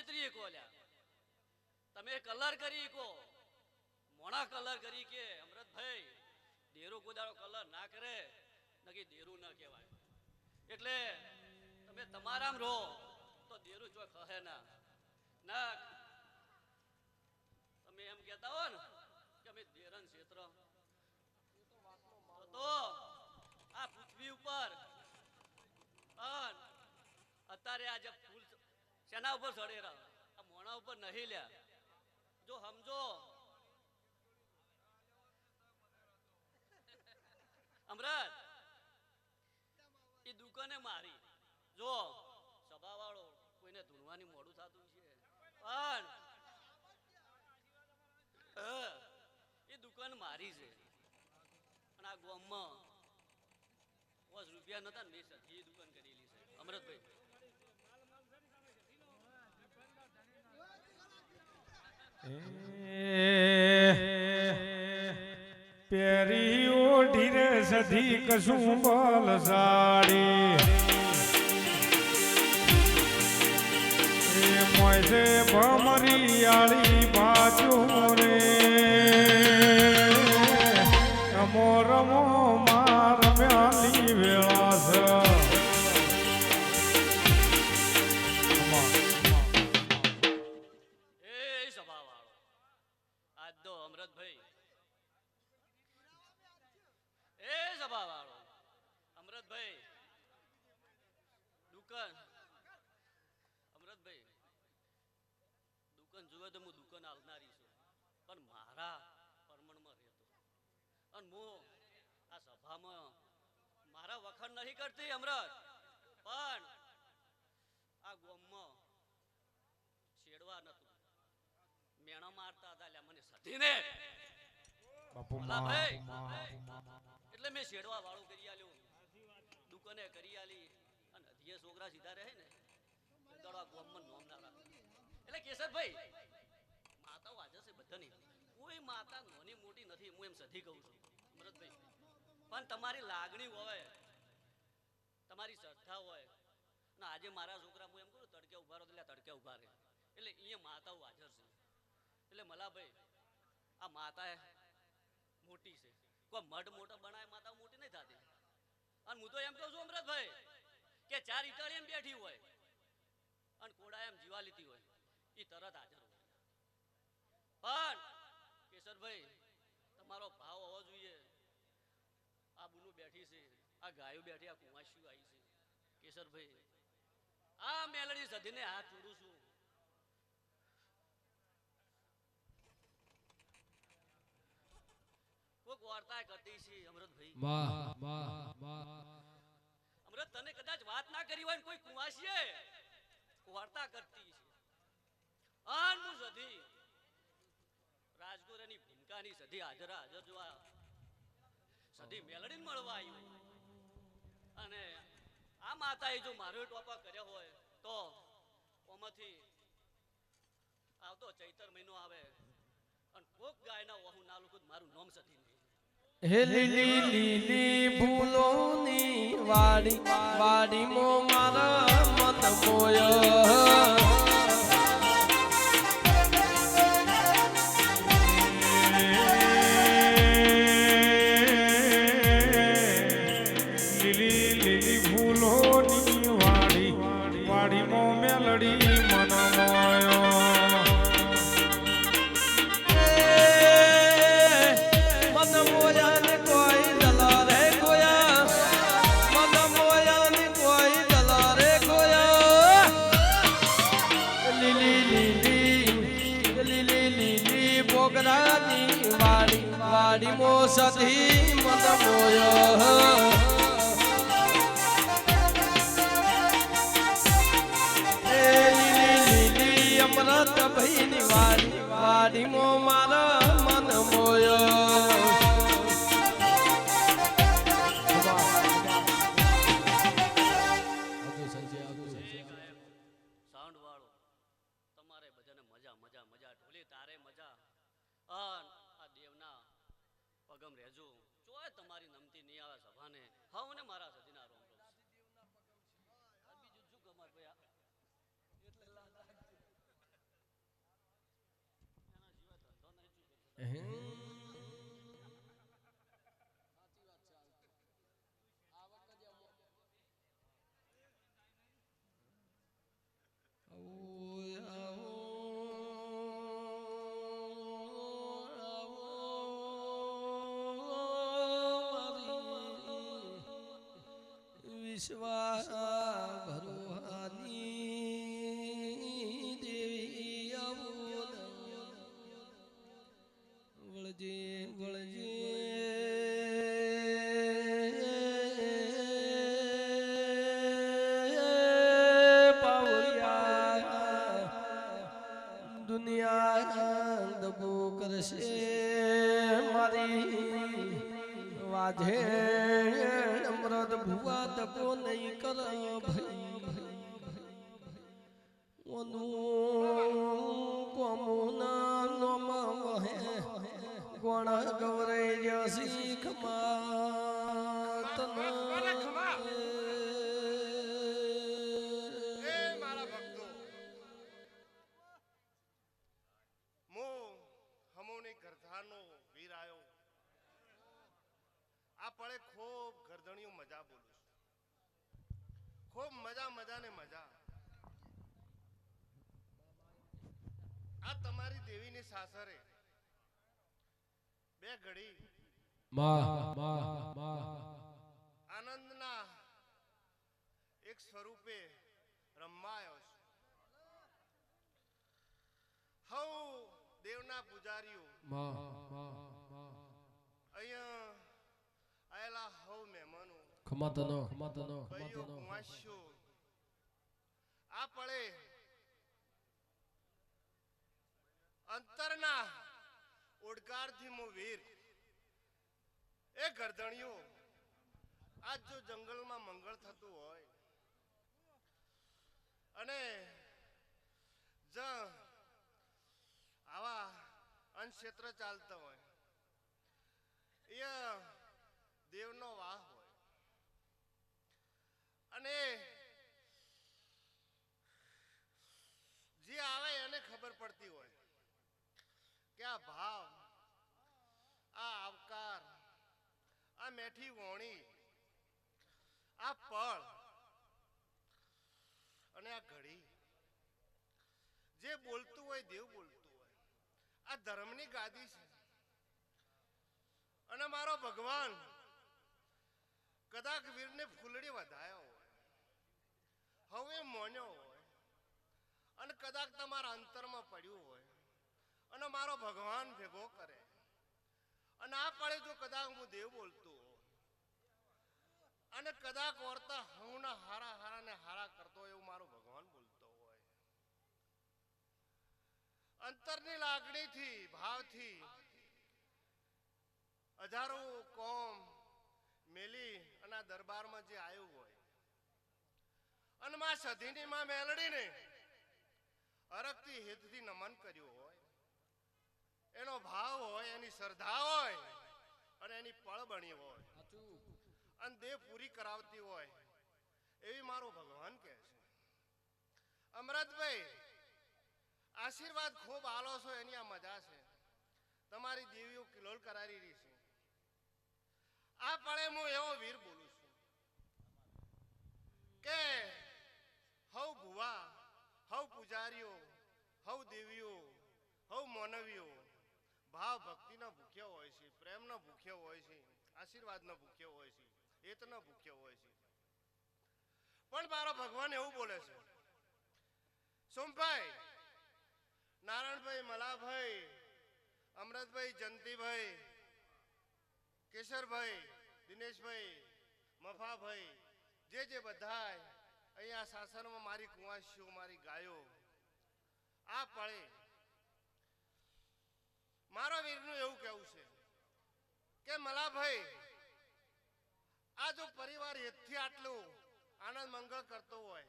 છેતરી કોલ્યા તમે કલર કરી કો મોણા કલર કરી કે અમૃતભાઈ દેરો કોદાળો કલર ના કરે નકી દેરું ના કહેવાય એટલે તમે તમારામ રહો તો દેરું જો કહે ના તમે એમ કહેતા હો ને કે અમે દેરન ક્ષેત્ર તો આ પૃથ્વી ઉપર અત્યારે આ જે ફૂલ શેના ઉપર ચડેરા આ મોણા ઉપર નહીં લ્યા જો સમજો અમરત એ દુકાને મારી જો સભા વાળો કોઈને ધૂણવાની મોડું થતું છે પણ એ દુકાન મારી છે અને આ ગામમાં ₹5 નતા ને મેં સધી દુકાન કરેલી છે અમરતભાઈ પેરી ઓઢીને સધી કશું બોલ સાડી મોયસે ભમરિયાળી બાજુ રે રમો રમો માર વ્યાલી વેળાસ દુકાન જોવે તો હું દુકાન આવનારી છું પણ મારા પરમણમાં રહેતો અને હું આ સભામાં મારા વખાણ નહીં કરતી અમરત પણ આ ગામમાં છેડવા નતું મેણા મારતા હતા એટલે મને સધીને એટલે મેં છેડવા વાળું કરી આલ્યું દુકાને કરી આલી અને અધીએ છોકરા સીધા રહે ને દડા ગામમાં નોમ ના રાખે એટલે કેશરભાઈ માતાઓ હાજર છે બધાની કોઈ માતા નાની મોટી નથી હું એમ સધી કહું છું અમરતભાઈ પણ તમારી લાગણી હોય તમારી શ્રદ્ધા હોય ને આજે મારા છોકરા હું એમ કહું તડકે ઉભા રહો એટલે તડકે ઉભા રહે એટલે અહીંયા માતાઓ હાજર છે એટલે મલાભાઈ આ માતા મોટી છે કોઈ મઢ મોટો બનાવે માતા મોટી નહીં થતી અને હું તો એમ કહું છું અમરતભાઈ કે 4 ઇટાલિયન બેઠી હોય અને કોડા એમ જીવા લીધી હોય એ તરત હાજર હોય પણ કેશરભાઈ તમારો ભાવ હોવો જોઈએ આ બુનું બેઠી છે આ ગાયો બેઠી આ કુંવાશીઓ આવી છે કેશરભાઈ આ મેલડી સધીને હાથ જોડું છું કોક વાર્તા કરતી છે અમરતભાઈ અમરત તને કદાચ વાત ના કરી હોય ને કોઈ કુંવાશીએ વાર્તા કરતી છે અનમુ સધી રાજગોરની ભૂમિકાની સધી હાજર જોવા સધી મેલડીને મળવા આવ્યું અને આ માતાએ જો મારો ટોપા કર્યો હોય તો ઓમાંથી આવતો ચૈતર મહિનો આવે અને કોક ગાયના વહુ ના લોકો મારું નામ સધી નહીં હે લીલી લીલી ફૂલોની વાડી વાડી મો મારા મન મોયા વાડી મો સધી મન મોયા અમરત ભાઈ ની વાડી વાડી મો મારા મન મોયા સાઉન્ડ વાળો તમારે બધાને મજા મજા મજા ઢોલી તારે મજા આ દેવના પગમ રહેજો જોય તમારી નમતી નહીં આવે સભાને હા ને મારા સજીના રોમ રોમ બીજું શું કમર ભાઈ એટલે વિશ્વા ભરુહાની દેવી આવું વળજે વળજે પાવરિયા દુનિયા દબો કરશે મારી વાજે અમૃત ભુવા દબો નહીં કર ભાઈ ઓનું કોમુના નોમ વહે ગોણ ગવરાઈ જસી ખમાત એ મારા ભક્તો મો હમોની ગરધાનો વીર આયો આ પળે ખૂબ ગરદણીઓ મજા બોલું છું ખૂબ મજા ને મજા આ તમારી દેવીની સાસરે બે ઘડી આનંદના એક સ્વરૂપે રમાયો છે હઉ દેવના પૂજારીઓ અહીંયા આયેલા હઉ મહેમાનો ખમાતનો ભાઈઓ કુંવાસીઓ આ પળે અંતરના ઓડકારથી મો વીર એ ગરદણીઓ આજ જો જંગલમાં મંગળ થતું હોય અને જ આવા અનક્ષેત્ર ચાલતા હોય એ દેવનો વાહ હોય અને જે આવે એને ખબર પડતી હોય કે આ ભાવ આ આવકાર આ મેઠી વોણી આ પળ અને આ ઘડી જે બોલતું હોય દેવ બોલતું હોય આ ધર્મની ગાદી છે અને મારો ભગવાન કદાચ વીરને ફૂલડી વધાયો હોય હવે મોન્યો હોય અને કદાચ તમારા અંતરમાં પડ્યું હોય અને મારો ભગવાન ભેગો કરે અને આ પડે જો કદાચ હું દેવ બોલતો અને કદાચ વર્તા હવના હારા ને હારા કરતો એવું મારો ભગવાન બોલતો હોય અંતરની લાગણીથી ભાવથી હજારો કોમ મેલી અને આ દરબારમાં જે આવ્યું હોય અને માં સધીની માં મેલડીને અરગથી હિતથી નમન કર્યું હોય એનો ભાવ હોય એની શ્રદ્ધા હોય અને એની પળ બની હોય અને દેહ પૂરી કરાવતી હોય એવી મારો ભગવાન કહે છે અમૃતભાઈ આશીર્વાદ ખૂબ આલો છો એની આ મજા છે તમારી દેવીઓ કિલોલ કરારી રહી છે આ પળે હું એવો વીર બોલું છું કે હવ ભુવા હવ પૂજારીઓ હવ દેવીઓ હવ માનવીઓ ભાવ ભક્તિના ભૂખ્યા હોય છે પ્રેમના ભૂખ્યા હોય છે આશીર્વાદના ભૂખ્યા હોય છે હેતના ભૂખ્યા હોય છે પણ મારો ભગવાન એવું બોલે છે સોમભાઈ નારાયણભાઈ મલાભાઈ અમૃતભાઈ જંતીભાઈ કેશરભાઈ દિનેશભાઈ મફાભાઈ જે બધાય અહીંયા સાસરમાં મારી કુંવાસીઓ મારી ગાયો આ પળે મારો વીરનું એવું કહેવું છે કે મલાભાઈ આ જો પરિવાર હેતથી આટલું આનંદ મંગળ કરતો હોય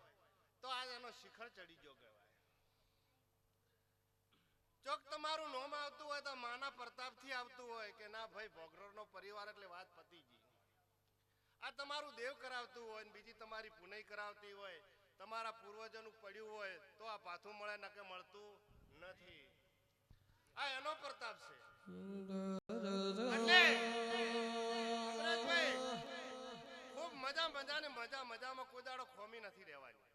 તો આજ એનો શિખર ચડી ગયો કહેવાય ચોક તમારું નોમ આવતું હોય તો માના પ્રતાપથી આવતું હોય કે ના ભાઈ ભોગરોનો પરિવાર એટલે વાત પતી ગઈ આ તમારું દેવ કરાવતું હોય ને બીજી તમારી પુનઈ કરાવતી હોય તમારા પૂર્વજોનું પડ્યું હોય તો આ પાથું મળે નકે મળતું નથી આ એનો પ્રતાપ છે એટલે અમરતભાઈ, ખૂબ મજામાં કોઈ દાડો ખોમી નથી રહેવાની.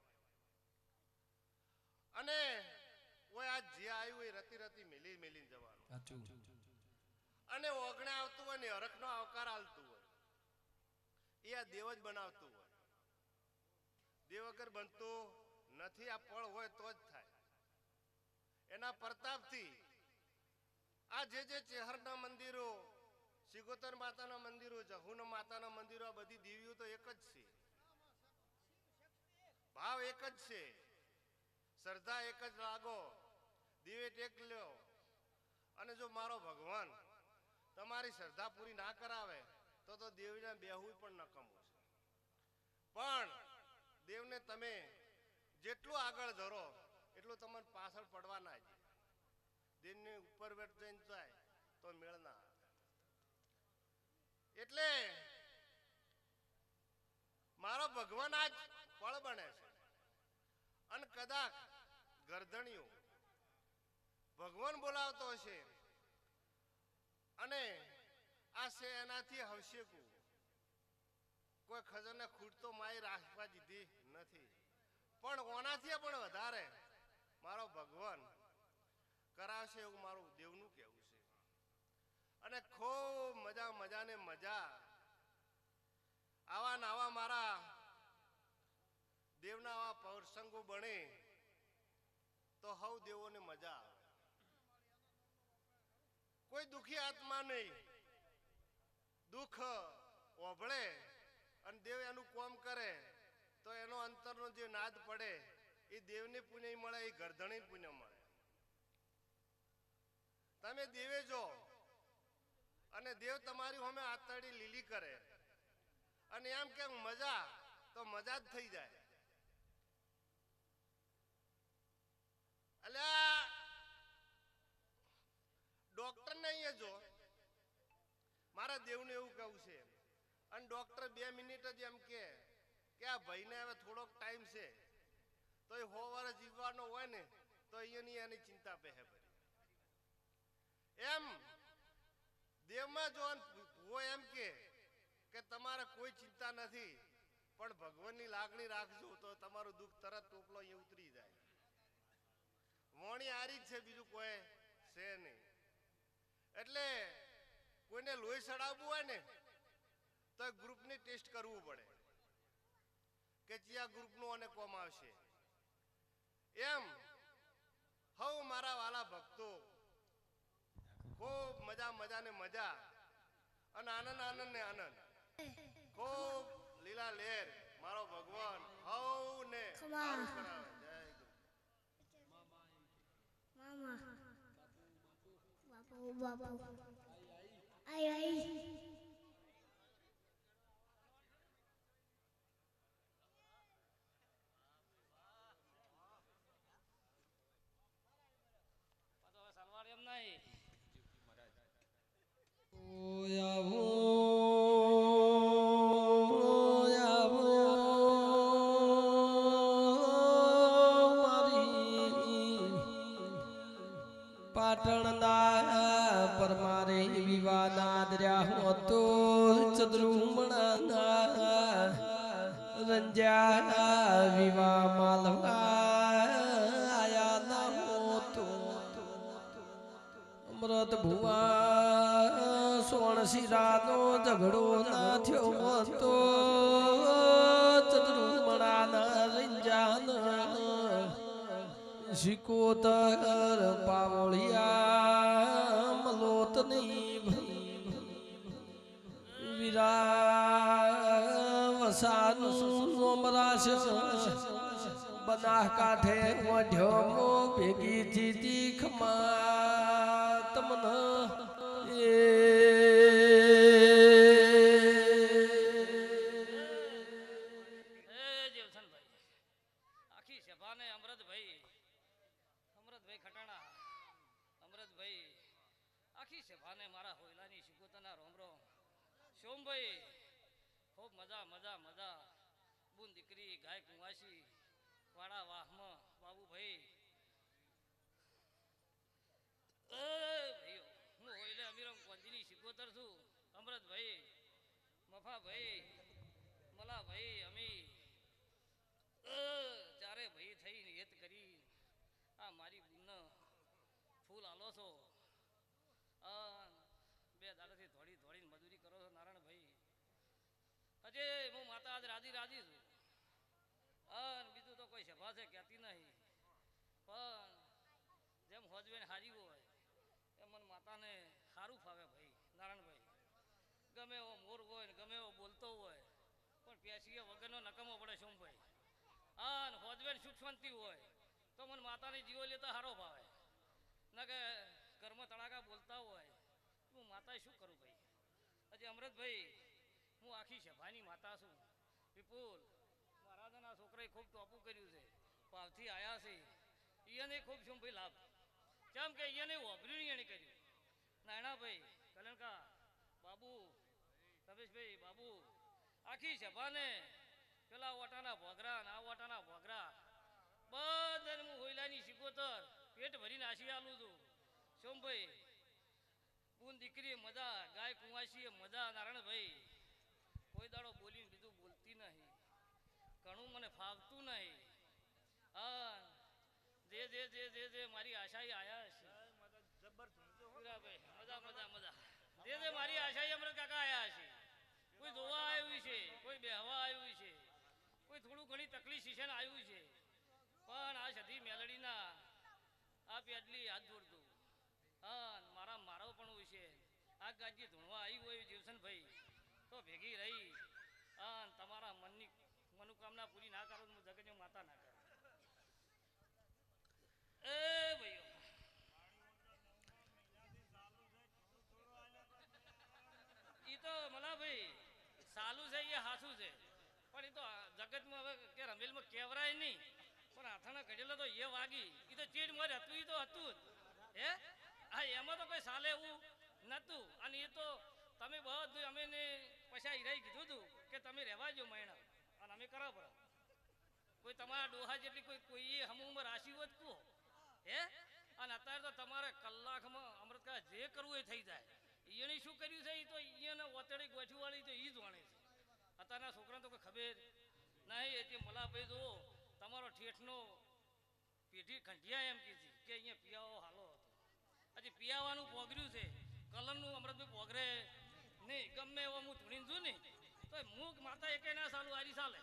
અને ઓય આજ જે આવ્યું એ રતી મેલી જવાનું. અને ઓગણે આવતું હોય ને હરખનો આવકાર આલતું હોય એ આ દેવ જ બનાવતું હોય. દેવ વગર બનતું નથી. આ પળ હોય તો જ થાય. એના પ્રતાપથી આ જે ચેહરના મંદિરો, સિગોતર માતાના મંદિરો, જહુના માતાના મંદિરો, આ બધી દેવીઓ તો એક જ છે. ભાવ એક જ છે, શ્રદ્ધા એક જ લાગો, દીવે ટેક લ્યો. અને જો મારો ભગવાન તમારી શ્રદ્ધા પૂરી ના કરાવે તો દેવને બેહવું પણ નકામું છે. પણ દેવને તમે જેટલું આગળ ધરો એટલું તમને પાછળ પડવા ના જાય. દેવને ઉપર વેટ જઈને જાય તો મેળ ના આવે. એટલે મારો ભગવાન આજ ફળ બને છે. અને કદાચ ગરદણીઓ ભગવાન બોલાવતો હશે અને આ છે એનાથી હવશે કોઈ ખજાને ખૂટ તો માય રાખવા દીધી નથી. પણ ઓનાથી પણ વધારે મારો ભગવાન કરાવશે એવું મારું દેવનું કહેવું છે. અને ખૂબ મજાને મજા આવા નવા મારા દેવના આવા પ્રસંગો બને તો હવ દેવોને મજા આવે. કોઈ દુખી આત્મા નહીં, દુઃખ ઓભળે અને દેવ એનું કામ કરે તો એનો અંતરનો જે નાદ પડે એ દેવને પુણ્ય મળે, એ ગરધણી પુણ્ય મળે. તમે દેવે જો અને દેવ તમારી સામે આતરડી લીલી કરે અને એમ કે મજા તો મજા જ થઈ જાય. અલ્યા ડોક્ટર ને અહીંયા જો મારા દેવને એવું કહું છે. અને ડોક્ટર 2 મિનિટ જ એમ કે આ ભાઈને હવે થોડોક ટાઈમ છે તો એ 100 વર્ષ જીવવાનો હોય ને તો અહીંયાની એની ચિંતા પહે ભરી. એમ દેવમાં જો હોય એમ કે તમારે કોઈ ચિંતા નથી પણ ભગવાનની લાગણી રાખજો તો તમારું દુઃખ તરત ટોપલો અહીંયા ઉતરી જાય. વોણી આરી જ છે, બીજું કોઈ છે નહીં. એટલે કોઈને લોહી ચડાવવું હોય ને તો ગ્રુપની ટેસ્ટ કરવું પડે કે કયા ગ્રુપનું અને કોમ આવશે. એમ હવ મારા વાલા ભક્તો ખૂબ મજાને મજા અને આનંદ ને આનંદ, ખૂબ લીલા લેર મારો ભગવાન હવ ને સારું કરાવે. જય બાપુ આઈ સલવાર એમ નહીં. પાટણના પરમારે વિવાના દર્યા તો ચદ્રુમણા રંજા વિવા માલવા આયા નામો તો અમૃત ભુવા સોણશીરાનો ઝઘડો ના થયો તો ચદ્રુમણાના રંજાના શિકોતર પાવળિયા મલોતની વિરાવસાનું નોમરાશ બનાહ કાંઠે ઓઢ્યો ભેગી જીતી ખમા તમને આખી સભાને અમૃતભાઈ ખટાણા, અમૃતભાઈ આખી સભાને મારા હોયલાની શિકોતરના રોમ રોમ. સોમભાઈ ખૂબ મજા બુન દીકરી ગાય કુંવાસી વાડા વાહમાં બાબુભાઈ ભાઈઓ હું હોયલે અમૃતભાઈ મફાભાઈ મલાભાઈ અમી ચારે ભાઈ થઈ હેત કરી આ મારી બુન ફૂલ આલો છો બે દાડાથી દોડીને મજૂરી કરો છો નારાયણભાઈ હજે હું માતા આજ રાજી રાજી છું બીજું તો કોઈ સભા છે કહેતી નહીં પણ જેમ હોજવેન હારી હોય એમ મને માતાને સારું ફાવે ભાઈ નારાયણભાઈ ગમે એવો મોર હોય ને ગમે એવો બોલતો હોય પણ પેશીએ વગરનો નકમો પડે શું ભાઈ હા હોજવેન સુખ શાંતિ હોય તો મને માતાની જીવો લેતા સારો ભાવે ના કે ઘરમાં તડાકા બોલતા હોય હું માતાએ શું કરું ભાઈ હજી અમૃતભાઈ હું આખી સભાની માતા છું વિપુલ મહારાજાના છોકરાએ ખૂબ ટોપું કર્યું છે ભાવથી આવ્યા છે એને ખૂબ શું ભાઈ લાભ કેમ કે એને વાપર્યું એને કર્યું નાયણાભાઈ કલણકા બાબુ રમેશભાઈ બાબુ આખી સભાને પેલા ઓટાના ભોગરા ને આ ઓટાના ભોગરા બધાને હું હોઈલાની સિકોતર પેટ ભરીને આશી આલું છું સોમભાઈ પૂન દીકરીએ મજા ગાય કુંવાસીએ મજા નારાયણભાઈ કોઈ દાડો બોલીને બીજું બોલતી નહીં ઘણું મને ફાવતું નહીં હા જે મારી આશાએ આયા છે મજા મજા મજા જે મારી આશાએ અમૃત કાકા આયા છે કોઈ જોવા આવ્યું છે કોઈ બેહવા આવ્યું છે કોઈ થોડું ઘણી તકલીફ શિક્ષણ આવ્યું છે પણ આ સધી મેલડીના આ પેટલી હાથ જોડતું હા મારો પણ હોય છે આ ગાજી ધૂણવા આવી હોય જીવસનભાઈ તો ભેગી રહી હા તમારા મનની મનોકામના પૂરી ના કરો હું જગતની માતા ના કરું એ ભાઈઓ ઈ તો મલાભાઈ સાલું છે એ હાસું છે પણ એ તો જગતમાં હવે કે રમેલમાં કેવરાય નહીં પણ હાથાના ઘડેલો તો એ વાગી એ તો ચીડ મર હતું એ તો હતું જ હે હા એમાં તો કોઈ સાલે એવું નહોતું અને એ તો તમે બધું અમે ને પછી રહી કીધું હતું કે તમે રહેવા જો મહિના અને અમે કરા પર કોઈ તમારા ડોહા જેટલી કોઈ હમુમાં રાશિ હોત કહો હે અને અત્યારે તો તમારે કલાકમાં અમૃતકા જે કરવું એ થઈ જાય એને શું કર્યું છે એ તો એને ઓતડી ગોઠવાળી તો એ જ વાણે છે અત્યારના છોકરાને તો કોઈ ખબર નહીં એ જે મલાભાઈ જો તમારો ઠેઠનો પેઢી કંઠિયા એમ કીધી કે અહીંયા પિયાવો હાલો હતો હજી પિયાવાનું પોગર્યું છે કલરનું અમૃતભાઈ પોગરે નહીં ગમે એવો હું ધૂણીને છું ને તો હું માતા એકે ના સાલું આરી ચાલે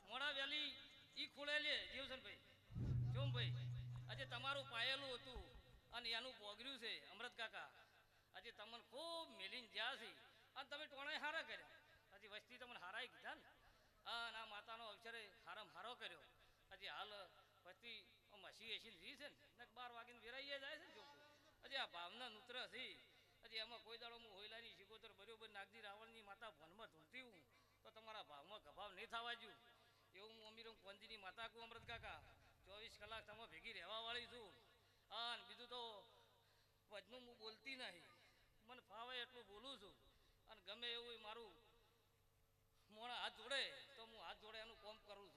મોડા વહેલી એ ખોળે લે જીવસનભાઈ સોમભાઈ આજે તમારું પાયેલું હતું અને એનું પોગર્યું છે અમૃત કાકા આજે તમને ખૂબ મેલીને જ્યાં છે અને તમે ટોણાય હારા કર્યા હજી વસ્તી તમને હારાય કીધા ને અને આ માતાનો અવસરે હારામાં હારો કર્યો હજી હાલ વસ્તી મસી એસી રી છે ને 12 વાગીને વેરાઈએ જાય છે ને જો હજી આ ભાવના નૂત્ર છે હજી એમાં કોઈ દાડો હું હોઈલાની શિકોતર બરોબર નાગજી રાવણની માતા ભનમાં ધૂણતી હું તો તમારા ભાવમાં ગભાવ નહીં થવા જ્યું એવું હું અમીરમ કોંજીની માતા કહું અમૃત કાકા 24 કલાક તમે ભેગી રહેવા વાળી છું અને બીજું તો વજનું હું બોલતી નહીં મને ફાવે એટલું બોલું છું અને ગમે એવું મારું મોણા હાથ જોડે તો હું હાથ જોડે એનું કોમ કરું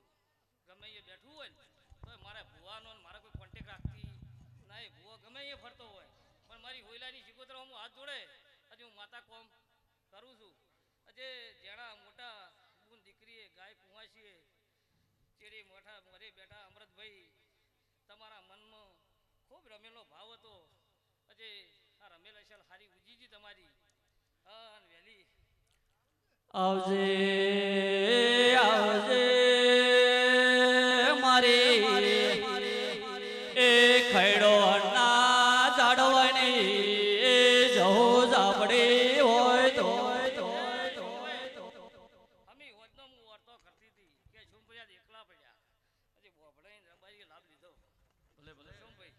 છું ગમે એ બેઠું હોય ને તો મારે ભૂવાનો મારે કોઈ કોન્ટેક રાખતી ના એ ભૂવો ગમે એ ફરતો હોય પણ મારી હોઈલાની શિકોતર હું હાથ જોડે હજી હું માતા કોમ કરું છું હજે જેણા મોટા બુન દીકરીએ ગાય કુંવાસીએ ચેડી મોટા મરે બેઠા અમૃતભાઈ તમારા મનમાં ખૂબ રમેલો ભાવ હતો હજે આ રમેલ અસલ હારી ઉજીજી તમારી અને વહેલી આવજે આવજે મારી એ ખૈડો ના જાડવાની એ જો જાબડી હોય તો અમે હોદનો હું વર્તો કરતી હતી કે છુંભયા એકલા પડ્યા હજી બોભડાઈને રબાઈએ લાભ લીધો ભલે ભલે શું ભાઈ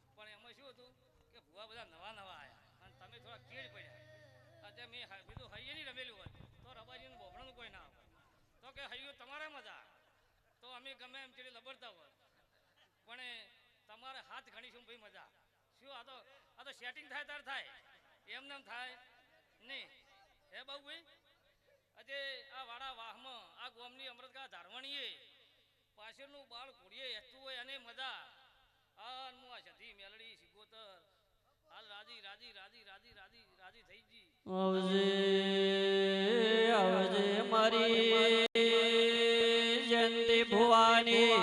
પણ એમાં શું હતું કે ભુવા બધા નવા નવા આવ્યા અને તમે થોડા કેડ પડ્યા આજે મેં બીજું હૈયે નહીં રમેલું હોય તો રબાજીને બોભડાનું કોઈ ના આવે તો કે હૈયું તમારે મજા તો અમે ગમે એમ ચીડી લબડતા હોય પણ તમારે હાથ ઘણી શું ભાઈ મજા શું આ તો સેટિંગ થાય તાર થાય એમને એમ થાય નહીં હે બાબુભાઈ આજે આ વાડા વાહમાં આ ગોમની અમૃતકા ધારવણીએ પાછળનું બાળ ઘોડીએ હેતું હોય અને મજા હું આ સધી મેલડી સિગોતર હાલ રાજી રાજી રાજી રાજી રાજી રાજી થઈ ગઈ આવજે આવજે મારી જયંતી ભુવાની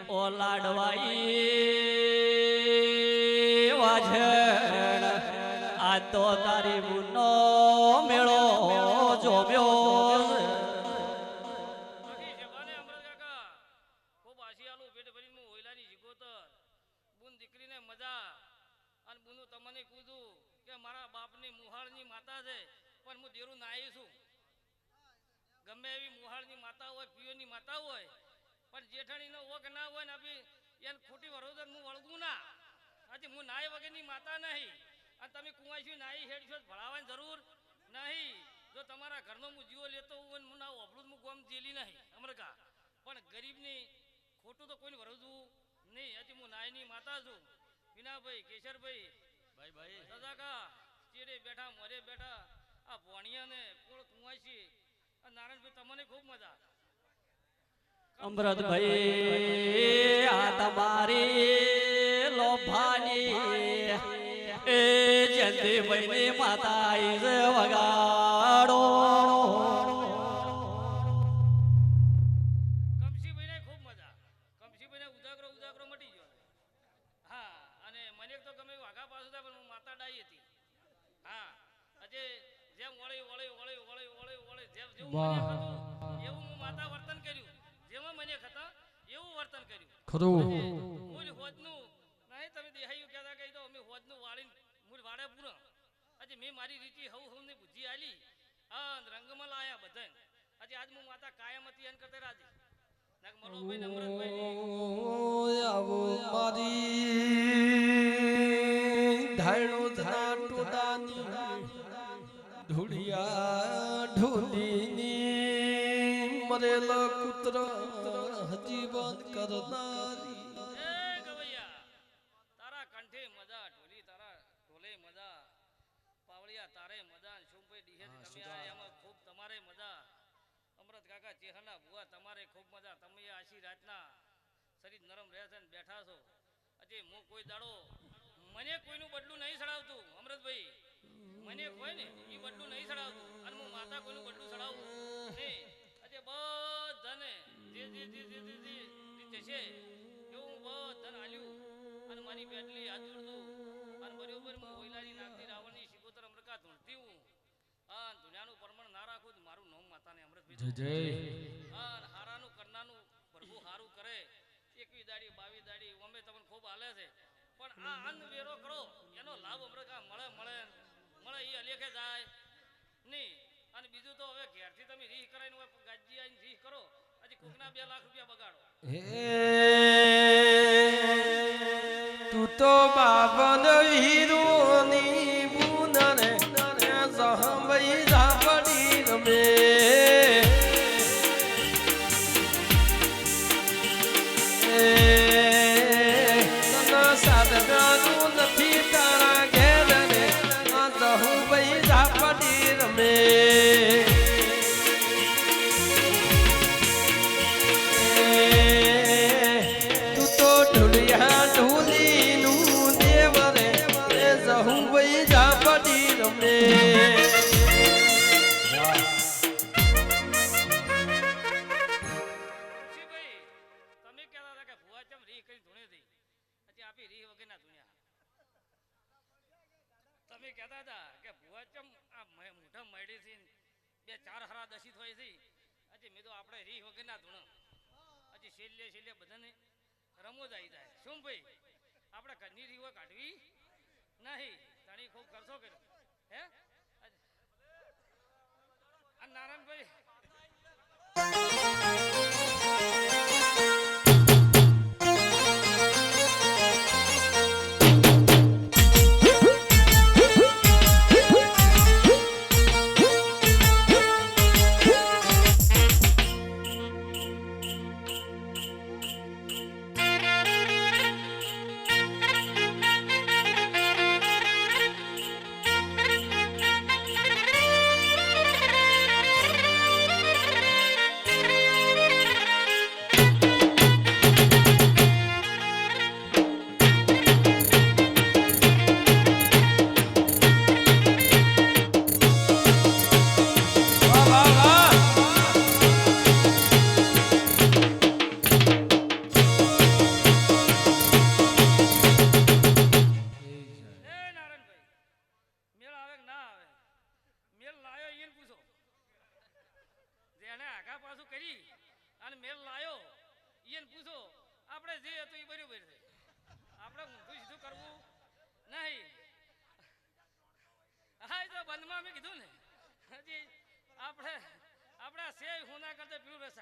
ઓ લાડવાઈ વાજણ આ તો તારી મુનો મેળો જોમ્યો બાકી જવાને અમર કાકા ખૂબ આશિયાલું પેટ ભરીને હું ઓઈલાની જીગોતર બુન દીકરીને મજા અને બુનું તમને કીધું કે મારા બાપની મુહાળની માતા છે પણ હું દેરું નાઈ છું ગમે એવી મુહાળની માતા હોય પિયોની માતા હોય પણ જેઠાણીનો ઓક ના હોય ને આપી એને ખોટી વરોદર હું વળગું ના આજે હું નાય વગરની માતા નહીં અને તમે કુંવાસી નાઈ હેડશો ભણાવવાની જરૂર નહીં જો તમારા ઘરનો હું જીવો લેતો હોય હું ના ઓભળું હું ગોમ જેલી નહીં અમરકા પણ ગરીબની ખોટું તો કોઈને વરસવું નહીં હજી હું નાયની માતા છું વિનાભાઈ કેશરભાઈ ભાઈ ભાઈ દાદાકા ચીડે બેઠા મોરે બેઠા આ ભોણિયાને કોળ કુંવાસી અને નારાયણભાઈ તમને ખૂબ મજા અમૃતભાઈ આ તમારી લોભાની એ જયંતીભાઈની માતા ઈજ વગાડો કમશીભાઈને ખૂબ મજા કમશીભાઈને ઉજાગરો ઉજાગરો મટી ગયો હા અને મને તો ગમે વાઘા પાછું થાય પણ હું માતા ડાઈ હતી હા આજે જેમ વળી વળી વળી વળી વળી વળી જેમ જેવું મને હતું એવું હું માતા વર્તન કર્યું જેમાં મને હતા એવું વર્તન કર્યું ખરું મૂળ હોદનું નહીં તમે દેહાયું કહેતા કહી દો અમે હોદનું વાળીને મૂળ વાડે પૂરો આજે મેં મારી રીતિ હવ હવની બુદ્ધિ આલી હા રંગમાં લાયા બધાને આજે આજ હું માતા કાયમ હતી એન કરતે રાજી નાક મરોભાઈ નમ્રતભાઈ આવો મારી ધાયણો ધના ટોદાની ધૂળિયા ઢોલીની મરેલ કુત્ર હજી બંધ કરનારી એ ગવૈયા તારા કંઠે મજા ઢોલી તારા ઢોલે મજા પાવળિયા તારે મજા શુંભાઈ ડીહેથી તમે આ એમાં ખૂબ તમારે મજા અમૃત કાકા ચેહના ભુવા તમારે ખૂબ મજા તમે આશી રાતના શરીર નરમ રહે છે ને બેઠા છો આજે હું કોઈ દાડો મને કોઈનું બદલું નહીં ચડાવતું અમૃતભાઈ મને કોઈ ને એ બદલું નહીં ચડાવતું અને હું માતા કોઈનું બદલું ચડાવું નહીં આજે બધાને જે જે જે જે જે જે જશે એવું બધાને આલ્યું અને મારી બેટલી હાથ જોડતું અને બરોબર હું ઓઈલાની નાગની રાવણની શિકોતર અમરકા ધૂણતી હું હા દુનિયાનું પરમણ ના રાખું તો મારું નામ માતાને અમૃતભાઈ જય હા હારાનું કરનાનું પ્રભુ હારું કરે 21 દાડી 22 દાડી અમે તમને ખૂબ હાલે છે પણ આ અન્ન વેરો કરો એનો લાભ અમરકા મળે મળે મળે એ અલેખે જાય નહીં અને બીજું તો હવે ઘેરથી તમે રીહ કરાઈને ગાજી આવીને રીહ કરો હજી કોકના 2 લાખ રૂપિયા બગાડો હે તું તો બાબન હીરોની બુનરે જહમઈ ઝાપડી રમે તના સાધનાનું નથી તારા ઘેર રે જહમઈ ઝાપડી રમે તું તો ઢોલિયા ઢોલીનું દેવ રે જહુભાઈ ઝાપડી રમે ખુશીભાઈ તમે કહેતા હતા કે ભુવા ચમ રીહ કરી ધૂણે થઈ હજી આપી રીહ વગરના ધૂણ્યા તમે કહેતા હતા કે ભુવા ચમ આ મોઢા મળી છે 2-4 હરા દશિત હોય છે હજી મેં તો આપણે રીહ વગરના ધૂણ હજી છેલ્લે છેલ્લે બધાને રમો જ આવી જાય શું ભાઈ આપણે ઘરની રીહો કાઢવી નહીં તણી ખૂબ ખર્ચો કર્યો હે આ નારાયણભાઈ પાછું કરી અને મેલ લાયો ઈયન પૂછો આપણે જે હતું એ બરાબર છે આપણે ઊંધું સીધું કરવું નહીં હા એ તો બંધમાં મેં કીધું ને હજી આપણા સે હોના કરતા પીળું રસક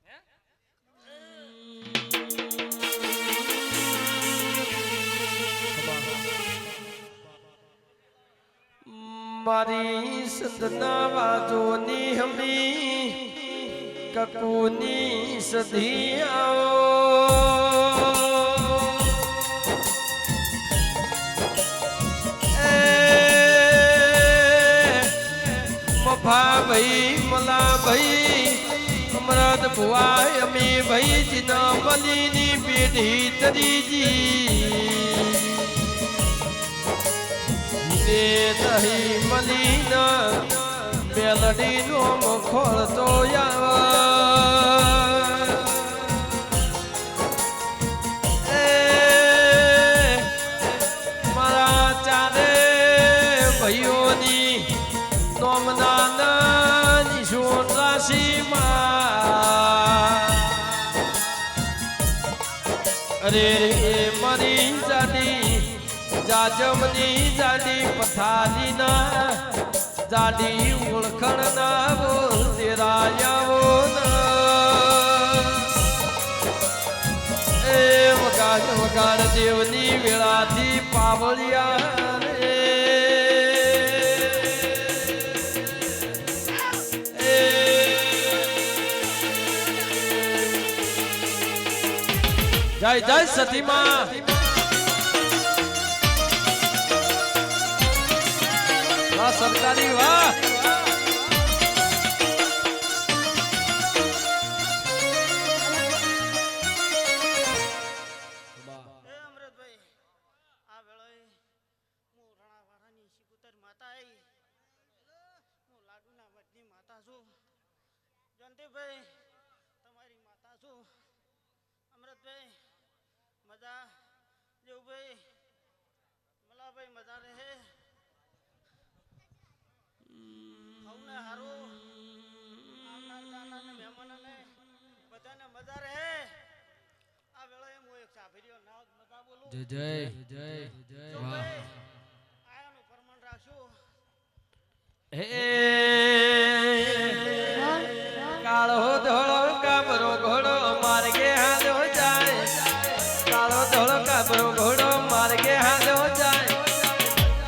હે મારી સંતના વાજોની હમી કકુની સધી આવો મફા ભાઈ મલા ભાઈ અમરત ભુવાય અમી ભાઈ જીના મલીની પેઢી તરીજી નહીં મલીન મેલડી નો મખોળ તો મારા ચારે ભાઈઓની નોમના નિશોન રાશિમાં અરે રે મારી જાડી જાજમની જાડી પથારીના જાડી ઓળખણના બોલ તેરાયાવો એ વગાડ વગાડ દેવની વેળાથી પાવળિયા રે જય જય સતીમાં સરકારી વાહ અમૃતભાઈ આ વેળાએ હું રણાવાડાની શિકુતર માતા આવી હું લાડુના વડની માતા છું જયંતિભાઈ તમારી માતા છું અમૃતભાઈ મજા દેવભાઈ મલાભાઈ મજા રહે હવને હારું આવનાર જાનારને મહેમાનોને બધાને મજા રહે આ વેળાએ હું એક સાભર્યો ના મજા બોલું જય જય જય જય વાહ આયાનું ફરમાન રાખશું હે કાળો ધોળો કાબરો ઘોડો માર્ગે હાલ્યો જાય કાળો ધોળો કાબરો ઘોડો માર્ગે હાલ્યો જાય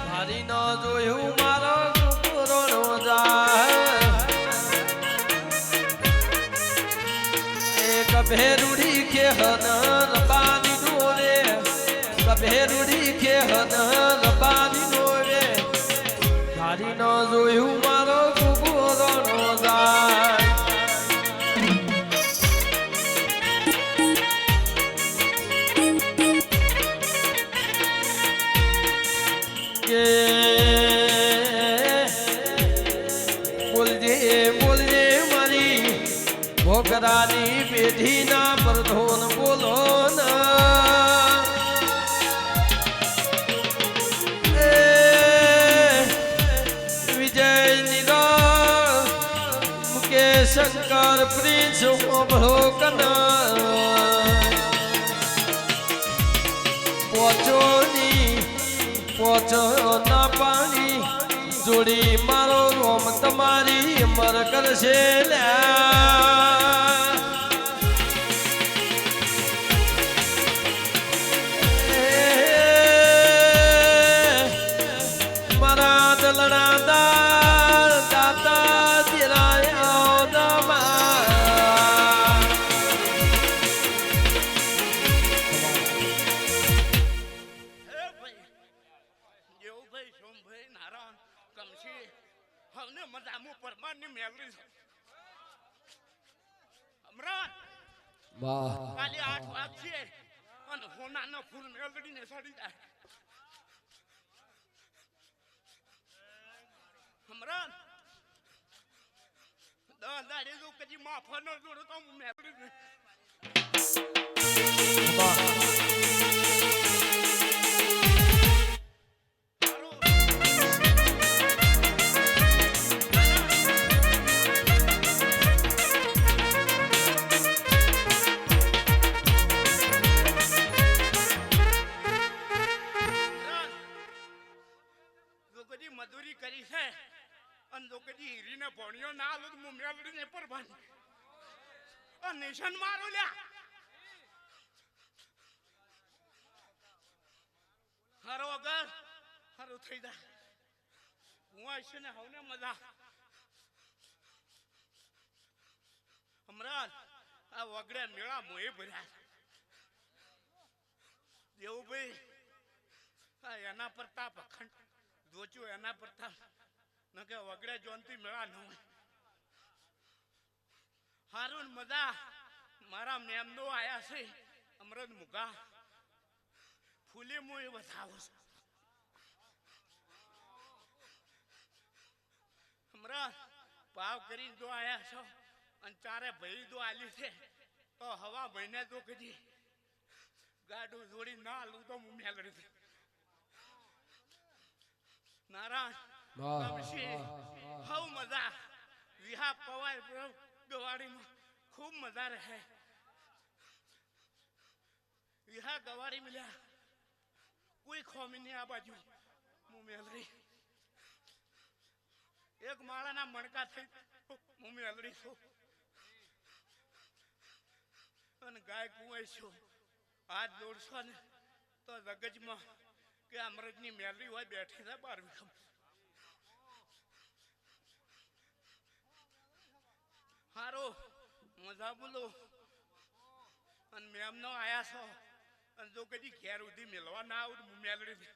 મારી ન જોયું મારો કુકુરો નો જાય કભે રૂડી કે હન લબાની ડોરે કભે રૂડી કે હન લબાની ડોરે મારી ન જોયું મારો કુકુરો નો જાય બોલજે બોલજે મારી ભોગરાની પેઢીના પ્રધોન બોલો વિજય નિરાળ મુકેશ શંકર પ્રિન્સ ભોકન પોચો ના પાણી જોડી મારો રોમ તમારી અમર કરશે મારા દલણા દાતા વાહ કાલે 8 વાગશે અને હોનાનો ફૂલ મેલડીને સડી જાય હમરાન દાડે જો કદી માફાનો જોડો તો મેલડીને ના આલું તો હું મેલડીને પરભાન આ નિશાન મારો લ્યા હારો અગર હારો થઈ જા હું આશે ને હવને મજા હમણાં આ વગડે મેળા મોએ ભર્યા દેવુભાઈ આ એના પ્રતાપ અખંડ જોચ્યો એના પ્રતાપ ન કે વગડે જોનથી મેળા ન હોય હારું મજા મારા મેમનો આયા છે અમરત મુગા ફૂલી હું એ બતાવો છું હમણાં ભાવ કરીને જો આયા છો અને ચારે ભાઈ જો આલી છે તો હવા ભાઈને જો કદી ગાડું જોડી ના આલું તો હું મેલડી નારાયણ હવ મજા વિહા પવાય ગવાડીમાં ખૂબ મજા રહે વિહા ગવાડી મળ્યા કોઈ ખોમી નહીં આ બાજુ હું મેલડી એક માળાના મણકા થઈ હું મેલડી છું અને ગાય કુંવાઈ છું હાથ જોડશો ને તો જગજમાં કે અમૃતની મેલડી હોય બેઠી છે બાર વિખમ હારો મજા બોલો અને મેમ નો આયા છો અને જો કદી ઘેર ઉધી મેળવા ના આવું મેલડી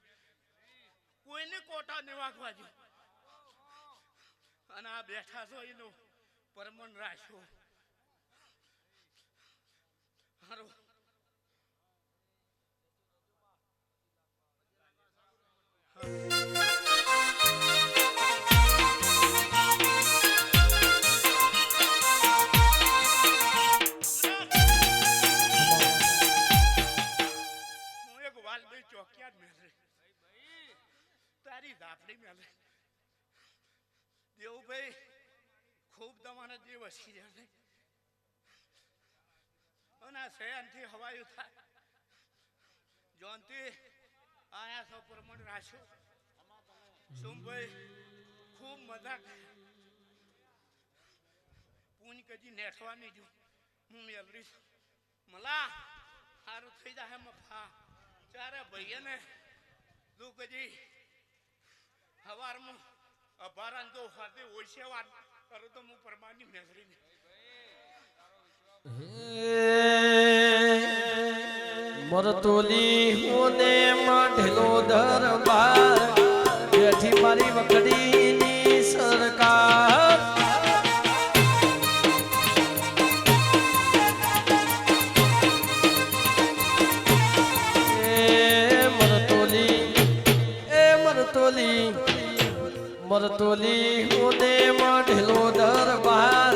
કોઈને કોટા ને વાગવા જો અને આ બેઠા છો એનો પરમણ રાખ્યો હારો તારી ઝાપડી મેલે દેવુભાઈ ખૂબ તમારા જે વસી જાય અને આ શહેરથી હવાયું થાય જોનથી આયા સૌ પ્રમાણ રાખ્યો સોમભાઈ ખૂબ મજા પૂન કદી નેઠવાની જો હું મેલરી મલા સારું થઈ જાય મફા ચારે ભાઈને જો કદી હવારમાં અભારાન જો હાથે ઓછે વાત કરું તો હું પરમાની મેલરીને મરતોલી હોને માંઢેલો દરબાર બેઠી મારી વખડીની સરકાર મરતોલી હોને માંઢેલો દરબાર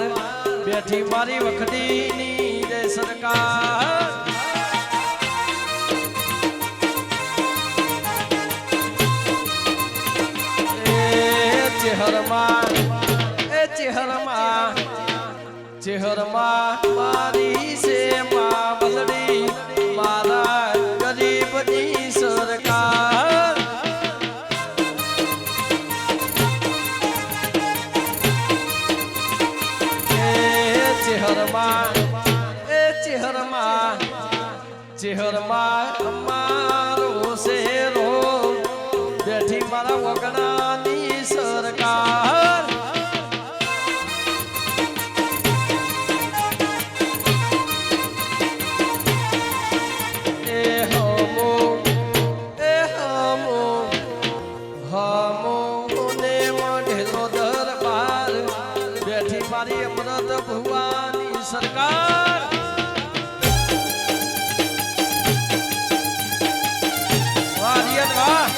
બેઠી મારી વખડીની જય સરકાર ચેહરમાં મારી છે માં બલડી મારા ગરીબની સરકાર ચેહરમાં અમારો શેરો બેઠી મારા વગડાની સરકાર મારી અમૃત ભુવાની સરકાર વારિયન વાહ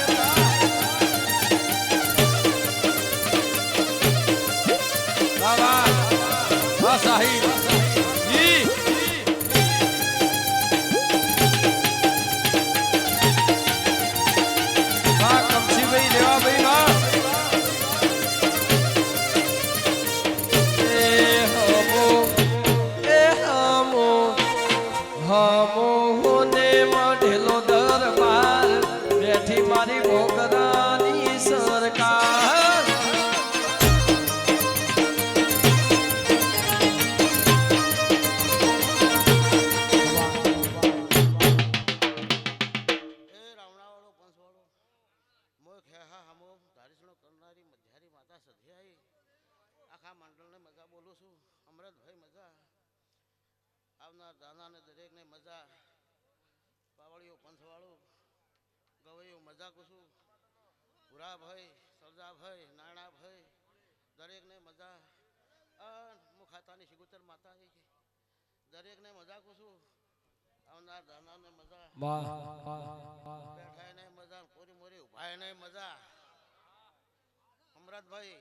વાહ વાહ સાહિબ જી વાહ કમસીભાઈ દેવાભાઈ વાહ મોહને માંઢેલો દરબાર બેઠી મારી ભોગરાની સરકાર અમૃતભાઈ મજા આવનાર દાનાને દરેકને મજા પાવળીઓ પંથવાળું ગવૈયું મજા કુશું ભૂરાભાઈ સરદાભાઈ નાણાભાઈ દરેકને મજા મુખાતાની શિગુતર માતા દરેકને મજા કુશું આવનાર દાનાને મજા બેઠાય ને મજા પૂરી મોરી ઉભાય ને મજા અમૃતભાઈ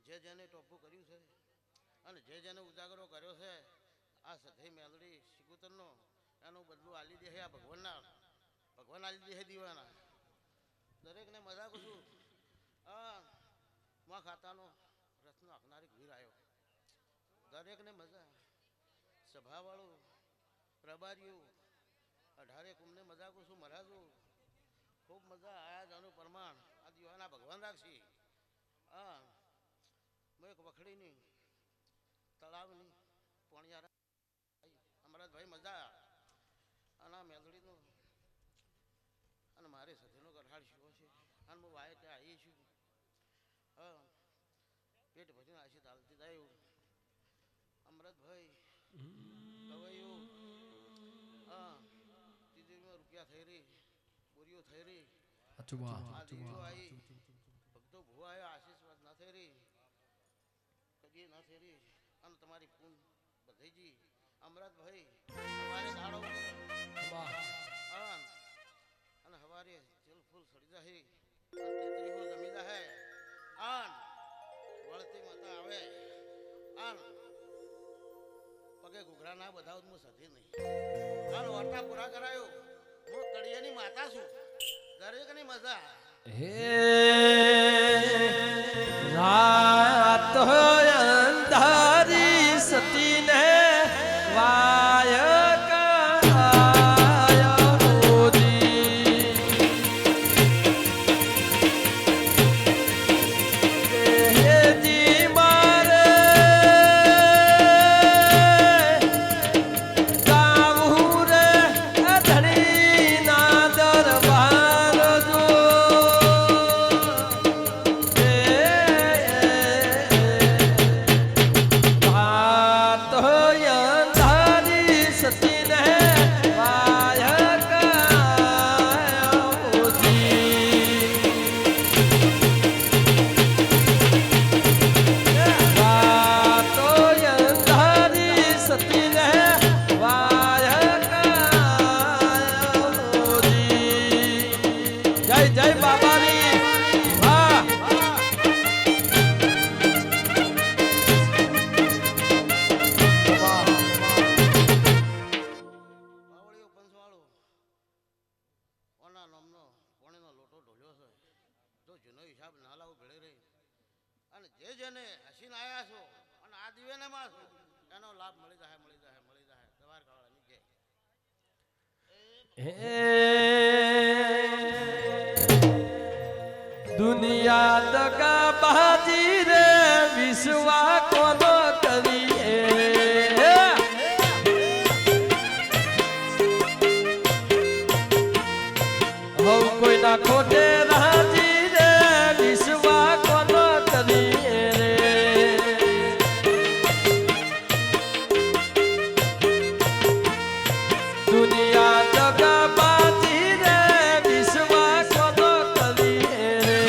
જે જેને ટોપું કર્યું છે અને જે જેને ઉજાગરો કર્યો છે આ સધઈ મેલડી શિકુતરનો એનું બદલું આલી દે આ ભગવાન આલી દે દીવાના દરેકને મજા કુશું માં ખાતાનો રત્ન આખનારી વીર આવ્યો દરેકને મજા સભાવાળું પ્રભારીઓ 18 કુંભને મજા કુશું મહારાજો ખૂબ મજા આયા જાનું પ્રમાણ આ દીવાના ભગવાન રાખશી એક વખડીની તળાવની પોણિયારા અમૃતભાઈ મજા અને મેલડીનું અને મારે સધીનો ગરહાડ શીખો છે અને હું વાય ત્યાં આવી છું પેટ ભજન આશી ચાલતી થયું અમૃતભાઈ ગવાયું તિજોરીમાં રૂપિયા થઈ રહી બોરીઓ થઈ રહી આ દીવો આવી ભક્તો ભૂવા આવ્યો આશીર્વાદ ના થઈ રહી કદી ના થઈ રહી અને તમારી પૂન બધીજી અમૃતભાઈ તમારે દાડો અને હવારે જલ ફૂલ સડી જાય તેત્રીઓ જમી જાય આન વળતી માતા આવે આન પગે ઘૂઘરા ના બધા હું સધી નહીં આન વાર્તા પૂરા કરાયો હું કડિયાની માતા છું દરેકની મજા હે રાત અંધારી સતીને વાય દુનિયા દગા બાજી રે વિશ્વા કોનો કરીએ હવ કોઈના ખોટે રાજી રે વિશ્વા કોનો કરીએ રે દુનિયા દગા બાજી રે વિશ્વા કોનો કરીએ રે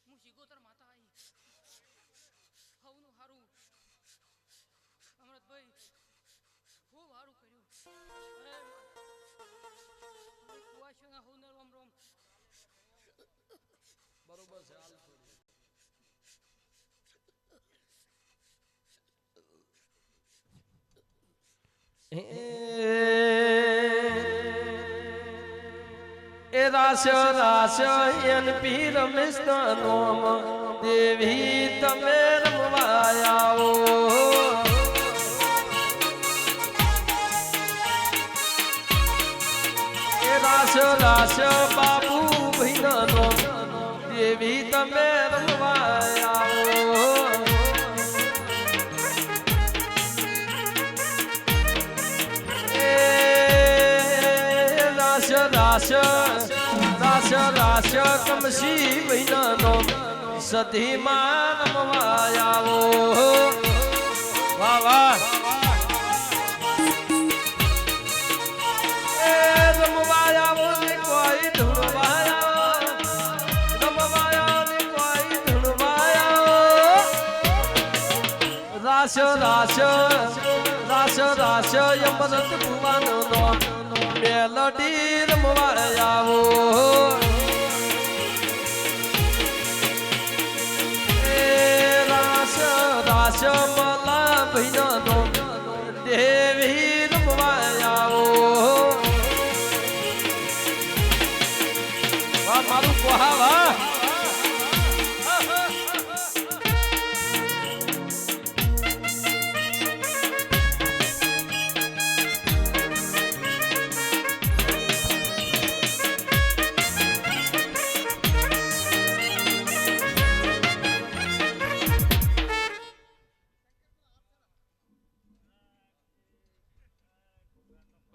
હું શિગોતર માતા આવી હવનું હારું અમૃતભાઈ ખૂબ હારું કર્યું કુવાશોના હવનર ઓમ રોમ બરોબર છે હાલ છોડી એ રાસ રાસ એન પીર મિસ્તનોમ દેવી તમે રમવા આવો એ રાસ રાસ બાબુ ભૈનો દેવી તમે રમવા આવો એ રાસ રાસ રાસ કમસી મહિનાનો સધીમાં રમવા આવો વાહ વાહ એ રમવા આવો ને કોઈ ધૂળવા આવો રમવા આવો ને કોઈ ધૂળવા આવો રાસ રાસ રાસ રાસ અમૃત ભુવાનો મેલડી રમવા આવો એ રાસ રાસ મલા ભૈનો દેવી રમવા આવો વાહ મારું કોહા વાહ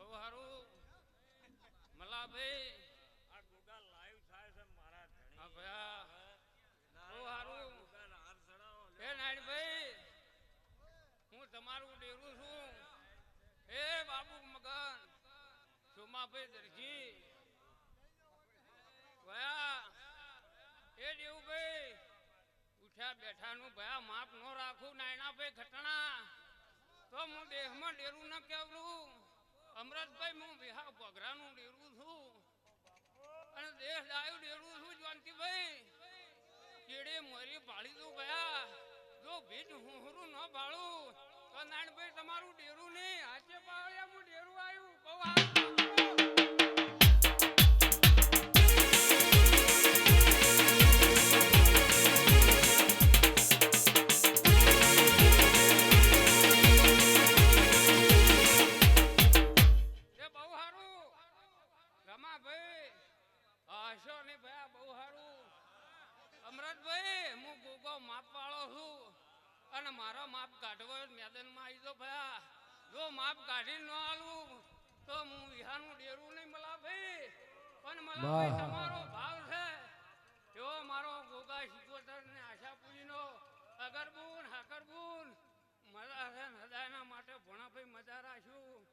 બહુ હારું મલાભાઈ આ ગોગા લાઈવ થાય છે મારા હા ભયા બહુ હારું હે નાયણભાઈ હું તમારું ડેરું છું હે બાબુ મગન સોમાભાઈ દરજી ભયા હે દેવુભાઈ ઉઠ્યા બેઠાનું ભયા માપ ન રાખું નાયણાભાઈ ઘટણા તો હું દેહમાં ડેરું ન કેવરું અમરતભાઈ હું વિહા પગરાનું ડેરું છું અને દેહ દાયું ડેરું છું જ્વાંતિભાઈ કેડે મરી ભાળી દઉં ગયા જો ભીજ હુંહરું ન ભાળું તો નાનભાઈ તમારું ડેરું નહીં હાચે પાવળિયા હું ડેરું આવ્યું બહુ અમરતભાઈ હું ગોગો માપ વાળો છું અને મારો માપ કાઢવો મેદાનમાં આવી દો ભયા જો માપ કાઢી ન આલું તો હું વિહાનું ડેરું નહીં મળા ભાઈ પણ મળા તમારો ભાવ છે એવો મારો ગોગા શિકોતર ને આશાપુરીનો અગરબુન હાકરબુન મજા છે હૃદયના માટે ભણાભાઈ મજા રાખ્યું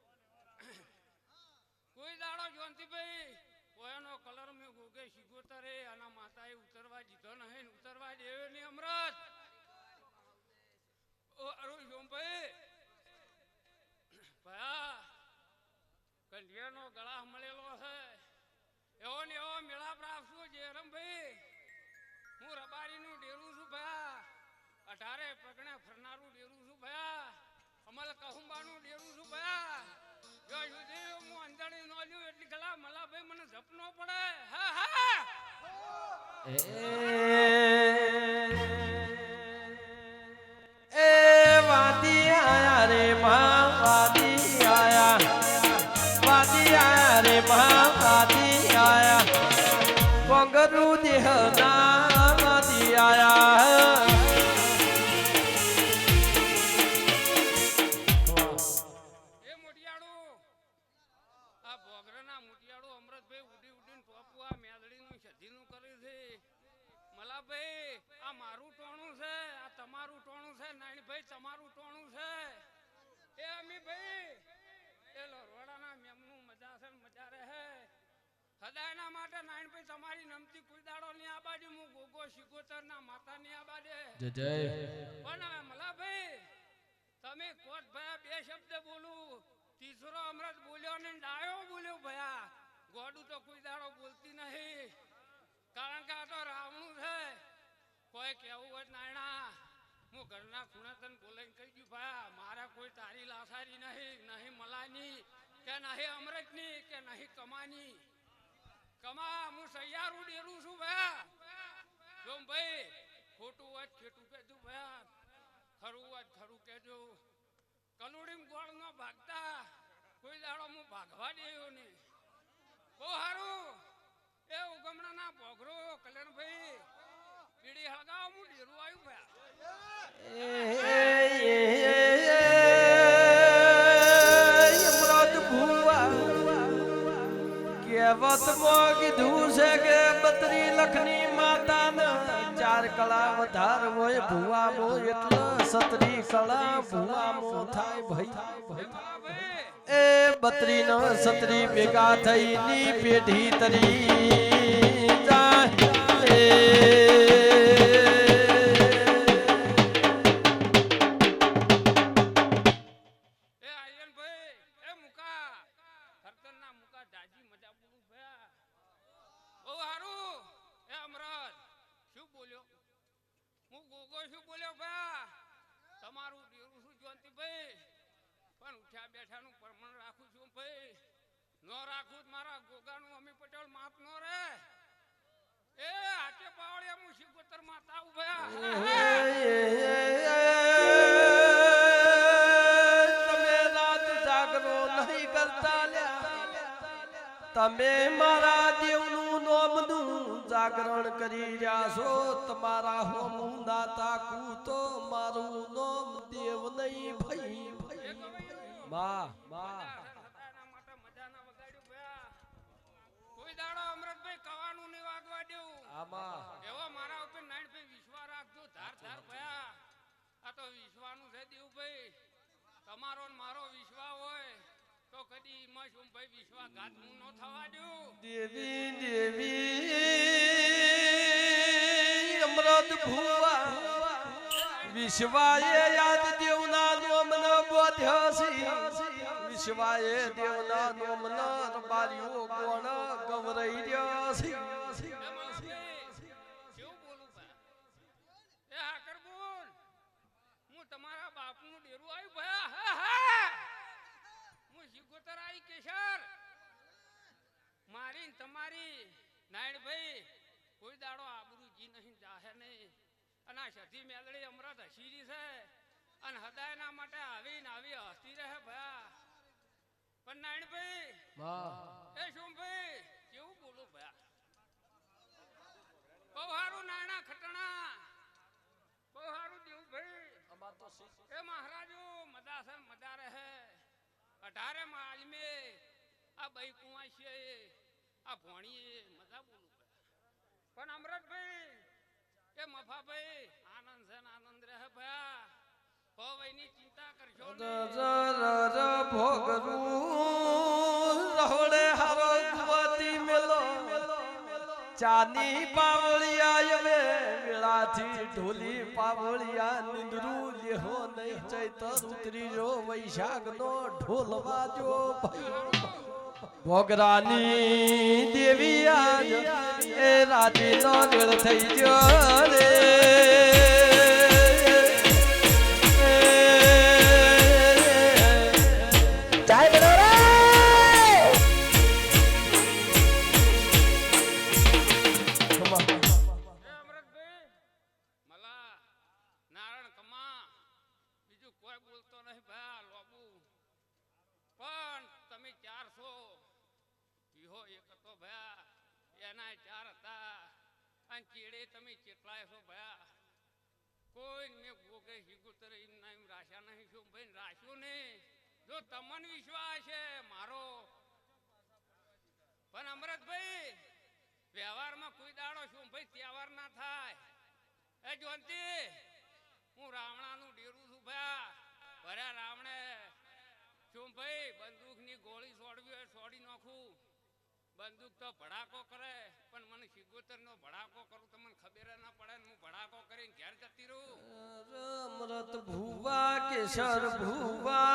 કોઈ દાડો જોનતીભાઈ કોઈનો કલર મેં ગોગે શિકોતરે આના માતાએ ઉતરવા દીધો નહીં ઉતરવા દેવે નહીં અમરત ઓ અરુણ જોમભાઈ ભયા કંઢિયાનો ગળા મળેલો છે એવો ને એવો મેળાપ રાખશું જેરમભાઈ હું રબારીનું ડેરું છું ભયા 18 પગણે ફરનારું ડેરું છું ભયા અમલ કહુંબાનું ડેરું છું ભયા જો સુધી હું અંધારી નો લ્યું એટલી ગલા મલાભાઈ મને જપ નો પડે હા હા એ વાદી આયા રે મા વાદી આયા રે મા વાદી આયા પંગરું દેહના વાદી આયા તમારું ટોણું છે એ અમી ભાઈ એ લોરવાડાના મેમનું મજા છે મજા રહે સદાયના માટે નાયણભાઈ તમારી નમતી કુદાડો ની આ બાજુ હું ગોગો શિકોતર ના માતા ની આ બાજુ જય પણ હવે મલાભાઈ તમે કોટ ભયા બે શબ્દ બોલું તીસરો અમૃત બોલ્યો ને ડાયો બોલ્યો ભયા ગોડું તો કુદાડો બોલતી નહીં કારણ કે આ તો રાવણું છે કોઈ કેવું હોય નાયણા હું ઘરના ખૂણા તને બોલાઈને કહી દઉં ભાઈ મારા કોઈ તારી લાસારી નહીં મલાની કે નહીં અમૃતની કે નહીં કમાની કમા હું સૈયારું ડેરું છું ભયા જો ભાઈ ખોટું હોય ખેટું કહેજો ભયા ખરું હોય ખરું કહેજો કલુડીમ ગોળ નો ભાગતા કોઈ દાડો હું ભાગવા દેયો નહીં બહુ સારું એ ઉગમણાના ભોગરો કલ્યાણભાઈ પીડી હળગાવ હું ડેરું આવ્યું ભયા અમૃત ભુવા કે કહેવતમાં કીધું છે કે 32 લખની માતાને 4 કળા વધાર હોય ભુવામો એટલે 37 કળા ભુવામો થાય ભાઈ એ 32 ને 37 ભેગા થઈની પેઢી તરી જાય તમારું દેરું શું જોનતીભાઈ પણ ઉઠ્યા બેઠાનું પરમણ રાખું છું ભાઈ નો રાખું મારા ગોગાનું અમી પટેલ માપ નો રે એ આટે પાવળિયા હું શિકોતર માતા ઉભા તમે રાત જાગરો નહીં કરતા તમે મારા દેવનું નામનું જાગરણ કરી રહ્યા છો તમારા હોમું ના તાકું તો મારું નામ દેવ નહીં ભાઈ માં કોઈ દાડો અમરતભાઈ કવાનું નહીં વાગવા દેવું આમાં એવો મારા ઉપર નાઈનભાઈ વિશ્વાસ રાખજો ધાર ધાર ભયા આ તો વિશ્વાનું છે દેવભાઈ તમારો ને મારો વિશ્વાસ હોય તો કદી મશુમભાઈ વિશ્વાસઘાત હું ન થવા દઉં દેવી દેવી અમૃત ભુવા વિશ્વાએ યાદ દેવના નોમનો બોધ્યો છે વિશ્વાએ દેવના નોમનો રબારીઓ કોણ ગવરાઈ રહ્યો છે કેવું બોલું ભા એ હાકર બોલ હું તમારા બાપનું ડેરું આવ્યું ભયા હું શિકોતર આવી કેશર મારી ને તમારી નાયણભાઈ કોઈ દાડો આબરૂજી નહીં જાહે નહીં અને આ સધી મેલડી અમરત હસીરી છે અને હદાયના માટે આવી ને આવી હસતી રહે ભયા પણ નાયણભાઈ એ શું ભાઈ કેવું બોલું ભયા બહુ હારું નાયણા ખટણા બહુ હારું દેવું ભાઈ એ મહારાજો મદા છે મદા રહે 18 માલમે આ બઈ કુંવાશીએ આ ભોણીએ મજા બોલું પણ અમરતભાઈ કે મફાભાઈ આનંદ છે આનંદ રહે ભયા ભવઈની ચિંતા કરશો ભોગરું રહોડે હારો ગુવાતી મેલો ચાની પાવળિયા હવે વેળાથી ઢોલી પાવળિયા નિંદરું લેહો નહીં ચૈતર ઉતરી જો વૈશાખ નો ઢોલ વાજો ભોગરાની દેવી આજ એ રાતી નો વેળ થઈ ગયો રે તમે કેટલાય છો ભયા કોઈ મેં ગોગે શિકોતર એમ ના એમ રાશા નહીં શું ભાઈ રાખ્યું ને જો તમને વિશ્વાસ છે મારો પણ અમરતભાઈ વ્યવહારમાં કોઈ દાડો શું ભાઈ તહેવાર ના થાય એ જોનતી હું રાવણાનું ડેરું છું ભયા ભર્યા રાવણે શું ભાઈ બંદૂકની ગોળી છોડવી હોય છોડી નાખું બંદૂક તો ભડાકો કરે પણ મને શિકોતર નો ભડાકો કરું તમને ખબર ના પડે હું ભડાકો કરીને ઘેર જતી રહું અમૃત ભુવા કેશર ભુવા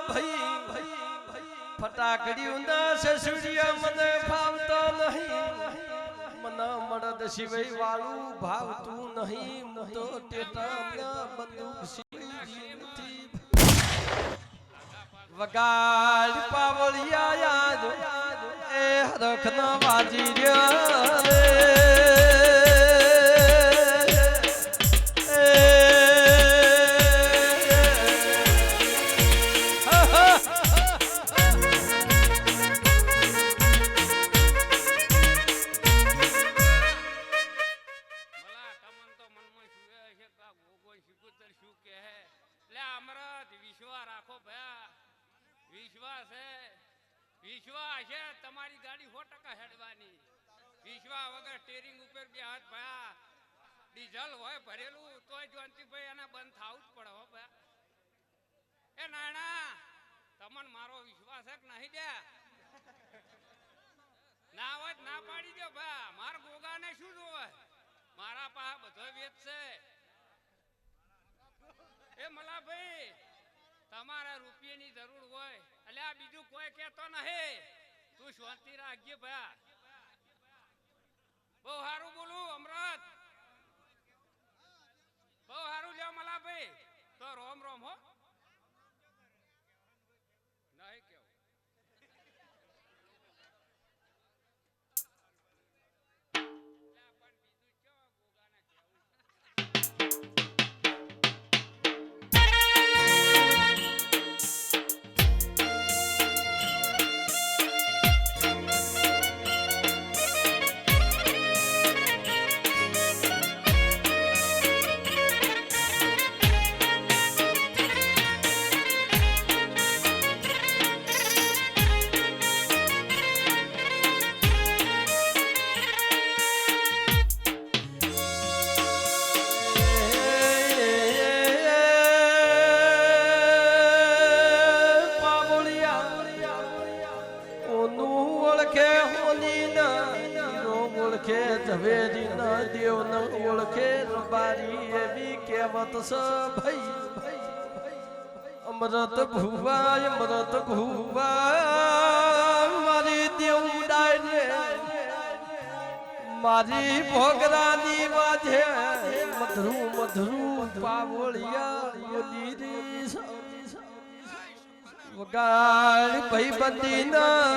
ભાઈ ફટાકડી ના સસુડિયા મને ફાવતો નહીં મને મળદ સિવાય વાળું ભાવતું નહીં તો ટેટા બંદૂક સિવાય નથી વગાડ પાવળિયા યાદ એ હરખ ન વાજી રહ્યો રે વિશ્વા છે તમારી ગાડી 100% હેડવાની. વિશ્વા વગર સ્ટીરિંગ ઉપર બે હાથ ભયા ડીઝલ હોય ભરેલું તોય જોનતીભાઈ એના બંધ થાવું જ પડે હો ભયા. એ નાણા તમને મારો વિશ્વાસ છે કે નહીં દે? ના હોય ના પાડી દો ભા. માર ગોગાને શું જોવે? મારા પાસે બધો વેચ છે. એ મલાભાઈ તમારે રૂપિયાની જરૂર હોય એટલે આ બીજું કોઈ કહેતો નહીં. તું શાંતિ રાખજે ભયા. બહુ સારું બોલું અમૃત, બહુ સારું લ્યો મલાભાઈ. તો રોમ રોમ હો નહીં કેવું. ઝવેરી ના દેવ ન ઓળખે રબારી એવી કહેવત છે ભાઈ. અમૃત ભુવા મારી દેવ ઉડાય મારી ભોગરાની વાજે મધરું મધરું પાવળિયા બોલી રી વગાડ ભાઈ બંદી ના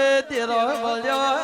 એ તેરો મળ્યો.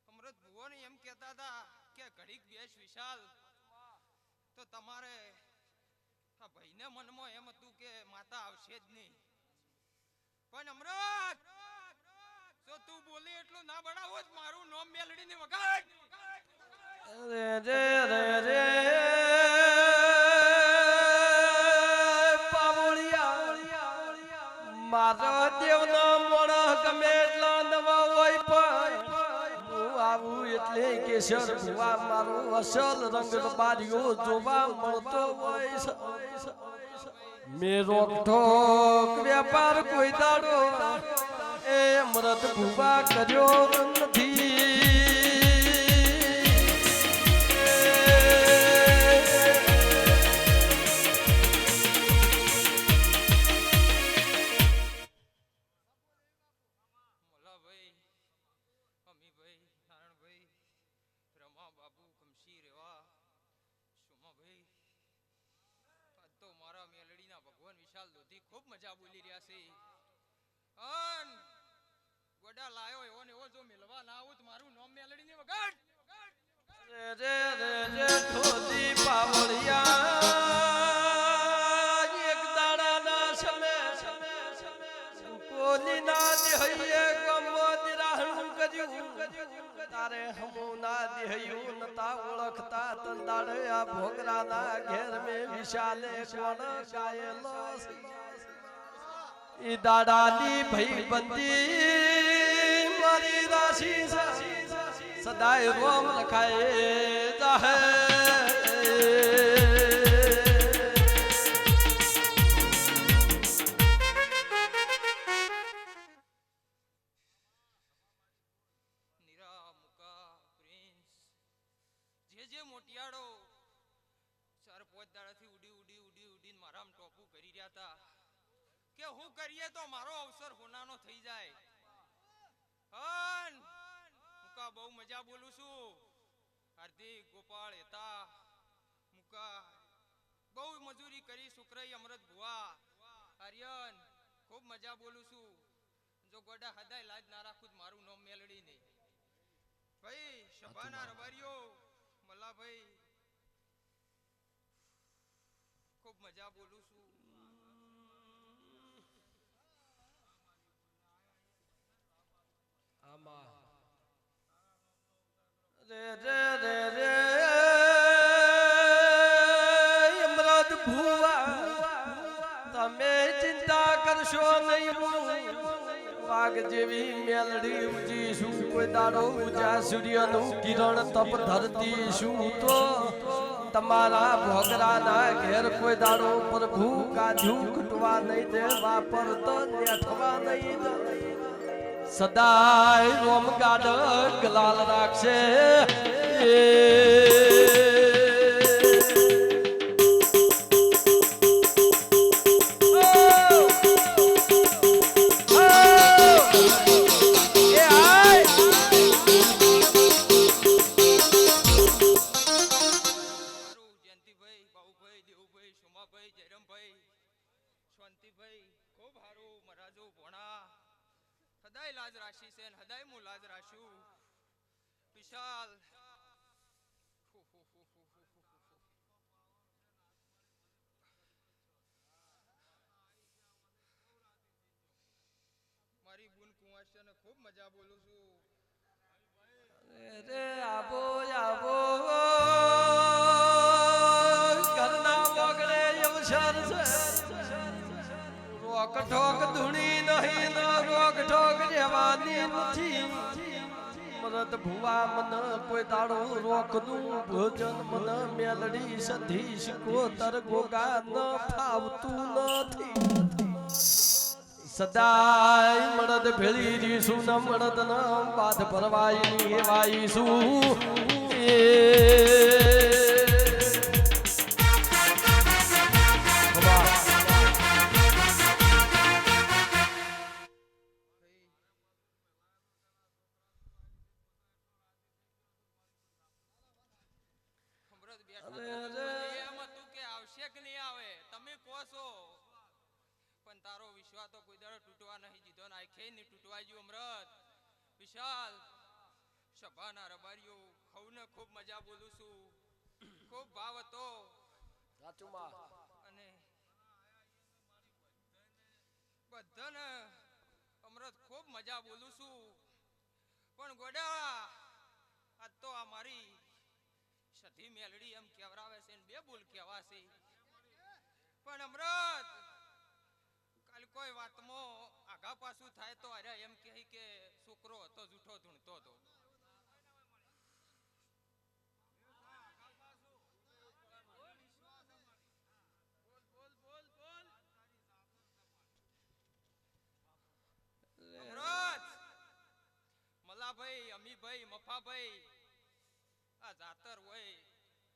અમૃત ભુવન એમ કહેતા હતા કે ઘડીક બેસ વિશાલ તો તમારે આ ભાઈને મનમાં એમ હતું કે માતા આવશે જ નહીં. પણ અમૃત જો તું બોલી એટલું ના બડાવો જ મારું નામ મેલડીને વગાડ. રે રે રે રે મારા દેવનો મોણો ગમે એટલા નવા હોય પણ હું આવું એટલે કેસર ભુવા મારો અસલ રંગ બારીઓ જોવા મળતો હોય છે. મેં રોકઠોક વેપાર કોઈ દાડો એ અમૃત ભુવા કર્યો નથી. ખૂબ મજા બોલી રહ્યા છે. અન ગોડા લાયો એવો ને એવો જો મિલવા ના આવું તો મારું નામ મેલડીને વગાડ. રે રે રે રે ઢોલી પાવળિયા એક દાડાના સમે કોલી ના દેહયે ગમોદ રાહણું કર્યું તારે હમુ ના દેહયું નતા ઓળખતા તંદાડે આ ભોગરાના ઘેર મે વિશાલે કોણ ગાયેલો ઈ દાડાની ભઈ બંદી મારી રાશિ સદાય રોમ લખાય જાહે. જે મોટિયાળો 4-5 દાડાથી ઉડીને મારામ ટોપું કરી રહ્યા હતા કે હું કરીએ તો મારો અવસર હોનાનો થઈ જાય. મુકા બહુ મજા બોલું છું. હાર્દિક ગોપાળ હેતા મુકા બહુ મજૂરી કરી શુક્રઈ અમૃત ભુવા આર્યન ખૂબ મજા બોલું છું જો ગોડા હદાય લાજ ના રાખું તો મારું નામ મેલડી નહીં ભાઈ સભાના રબારીઓ મલ્લાભાઈ ખૂબ મજા બોલું છું આમાં રે રે રે રે અમૃત ભુવા તમે ચિંતા કરશો નહીં વાઘ જેવી મેલડી ઉજી શું કોઈ દાડો ઉજા સૂર્યનું કિરણ તપ ધરતી શું તો તમારા ભોગરાના ઘેર કોઈ દાડો પ્રભુ કાજુ કટવા નહીં દે વાપરતો નેઠવા નહીં દે સદાય રોમ ગાડક લાલ રાખશે હદાય લાજ રાશી છે હદાય હું લાજ રાશું વિશાલ મારી બુન કુંવાશ ને ખૂબ મજા બોલું છું રે આવો આવો ઘરના મોગળે અવસર છે રોક ઠોક ધૂણી નહીં રોક ઠોક રહેવાની નથી મરદ ભુવા મન કોઈ દાડો રોકનું ભોજન મન મેલડી સધી શિકોતર ગોગા ન ફાવતું નથી સદાય મરદ ભેળી રીશું ન મરદ ન બાદ ભરવાઈ વાઈશું પણ તારો વિશ્વાસ તો કોઈ દાડો તૂટવા નહીં દીધો ને આખે ની તૂટવા જ્યું અમૃત વિશાલ સભાના રબારીઓ ખૌને ખૂબ મજા બોલું છું ખૂબ ભાવ હતો સાચું માં અને બધાને અમૃત ખૂબ મજા બોલું છું પણ ગોડા આજ તો આ મારી સધી મેલડી એમ કહેવરાવે છે ને બે બોલ કહેવાશે પણ અમૃત કોઈ વાતમાં આગા પાછું થાય તો અરે એમ કહે કે છોકરો હતો જૂઠો ધૂણતો હતો મલાભાઈ અમીભાઈ મફાભાઈ આ જાતર હોય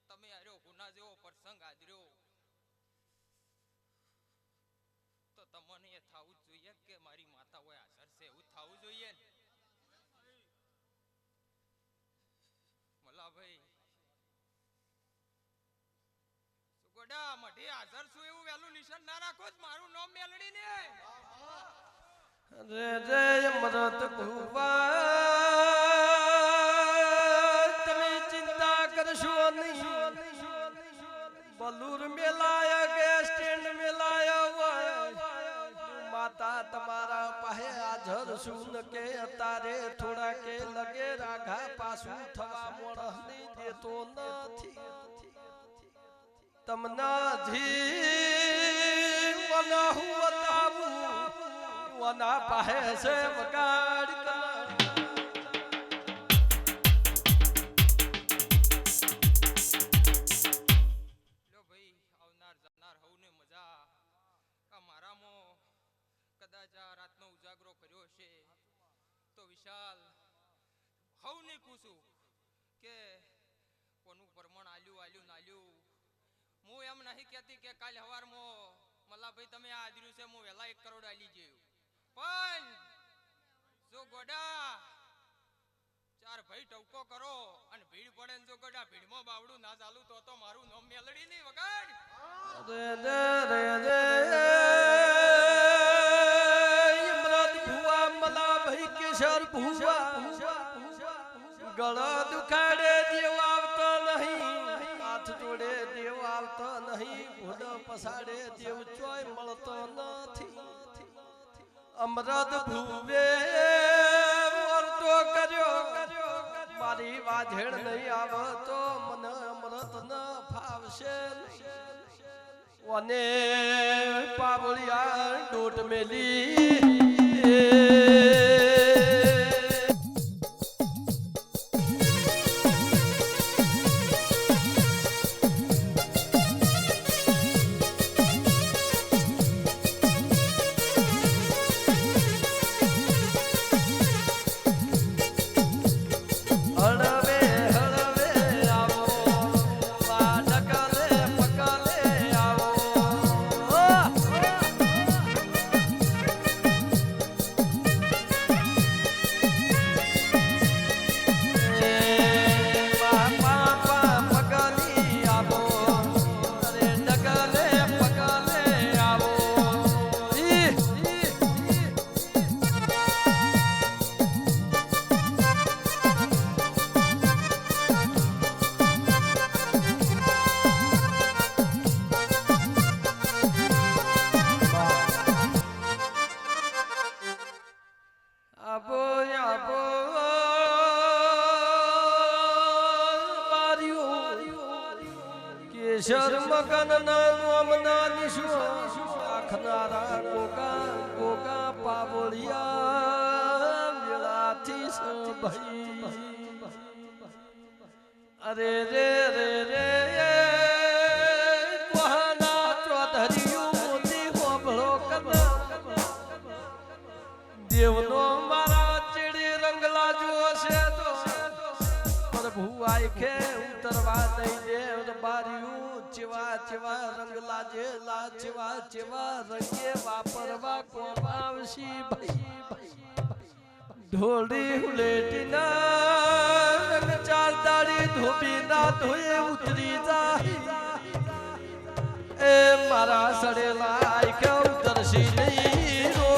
તમે આર્યો ગુના જેવો પ્રસંગ આદર્યો તમને એ થાવું જોઈએ કે મારી માતા હોય હાજર છે એવું થાવું જોઈએ મલાભાઈ સુગોડા મઢે હાજર છું એવું વેલું નિશાન ના રાખો જ મારું નામ મેલડી ને રે રે અમૃત ભુવા તમે ચિંતા કરશો નહીં બલુર મેલાય કે સ્ટેન્ડ મેલાય માતા તમારા પાસે હાજર છું કે તારે થોડા કે લગે રાઘા પાછું થવા મોડસ નહીં દેતો નથી તમને જી વના હું બતાવું વના પાસે છે વગાડ રાતનો ઉજાગરો કર્યો છે તો વિશાલ હવને પૂછું કે કોનું પ્રમાણ આલ્યું નાલ્યું હું એમ નહીં કહેતી કે કાલ હવારમાં મલ્લાભાઈ તમે આ આદર્યું છે હું વહેલા 1 કરોડ આલી જેવું પણ જો ગોડા 4 ભાઈ ટવકો કરો અને ભીડ પડે ને જો ગોડા ભીડમાં બાવડું ના ચાલુ તો મારું નામ મેલડી નહીં વગાડ રે રે રે રે યમરાજ ભુવા મલા ભાઈ કેશર ભુવા ગળા દુખાડે દેવ આવતો નહીં હાથ જોડે દેવ આવતો નહીં ભૂલ પસાડે દેવ ચોય મળતો નથી અમરદ ભુવે વર્તો કર્યો મારી વાજેણ નહીં આવતો મને અમૃત ન ફાવશે અને પાવળિયા ડોટ મેલી હળવે હળવે આવો પાડકલે પકલે આવો પાપા પકલી આવો અરે ડગલે પકલે આવો આબો આબો કેશર મગન નામના નિશો આખનારા ગોગા ગોગા પાવળિયા મેળાથી સભાઈ અરે રે રે રે કોહાના ચોધરીયું મોતી હોબળો કના દેવનો મારા ચીડી રંગલા જોશે તો પ્રભુ આખે ઉતરવા નહીં દેવ બાર્યું ચેવા ચેવા રંગલા જે લા ચેવા ચેવા રંગે વાપરવા કોમ આવશી ભાઈ ઢોળી હુલેટીના રંગ ચાર દાડી ધોબી ના ધોયે ઉતરી જાય એ મારા સડેલા આખે ઉતરશી નહીં રો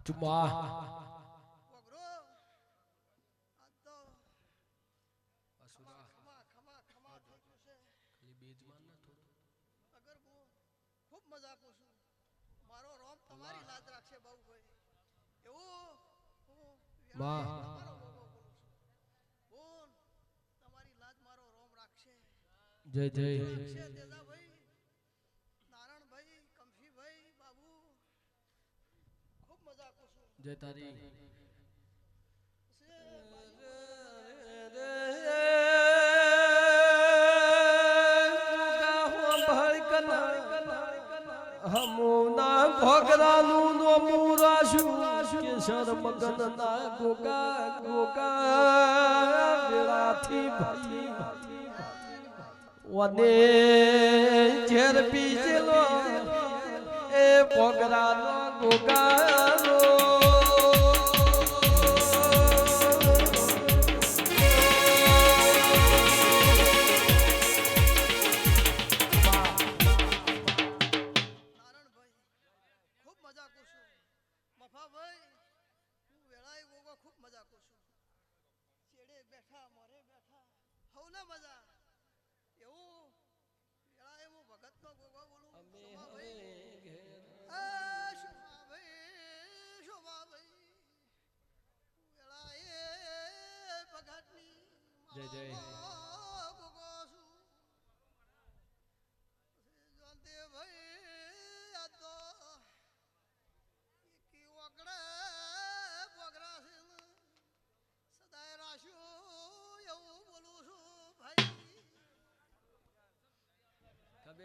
Cuma ખૂબ મજાક છું મારો રોમ તમારી લાજ રાખશે બહુ ભાઈ એવું માં બોલ તમારી લાજ મારો રોમ રાખશે જય જય રાખશે તેજાભાઈ નારાયણભાઈ કમફીભાઈ બાબુ ખૂબ મજાક છું જય તારી હમુના ભગરાનું નોમું રાશું કેશર મગન ના ગોગા ગોગા વેળાથી ભાઈ વને ઝેર પીજેલો એ ભગરાનો ગોગાનો જય જય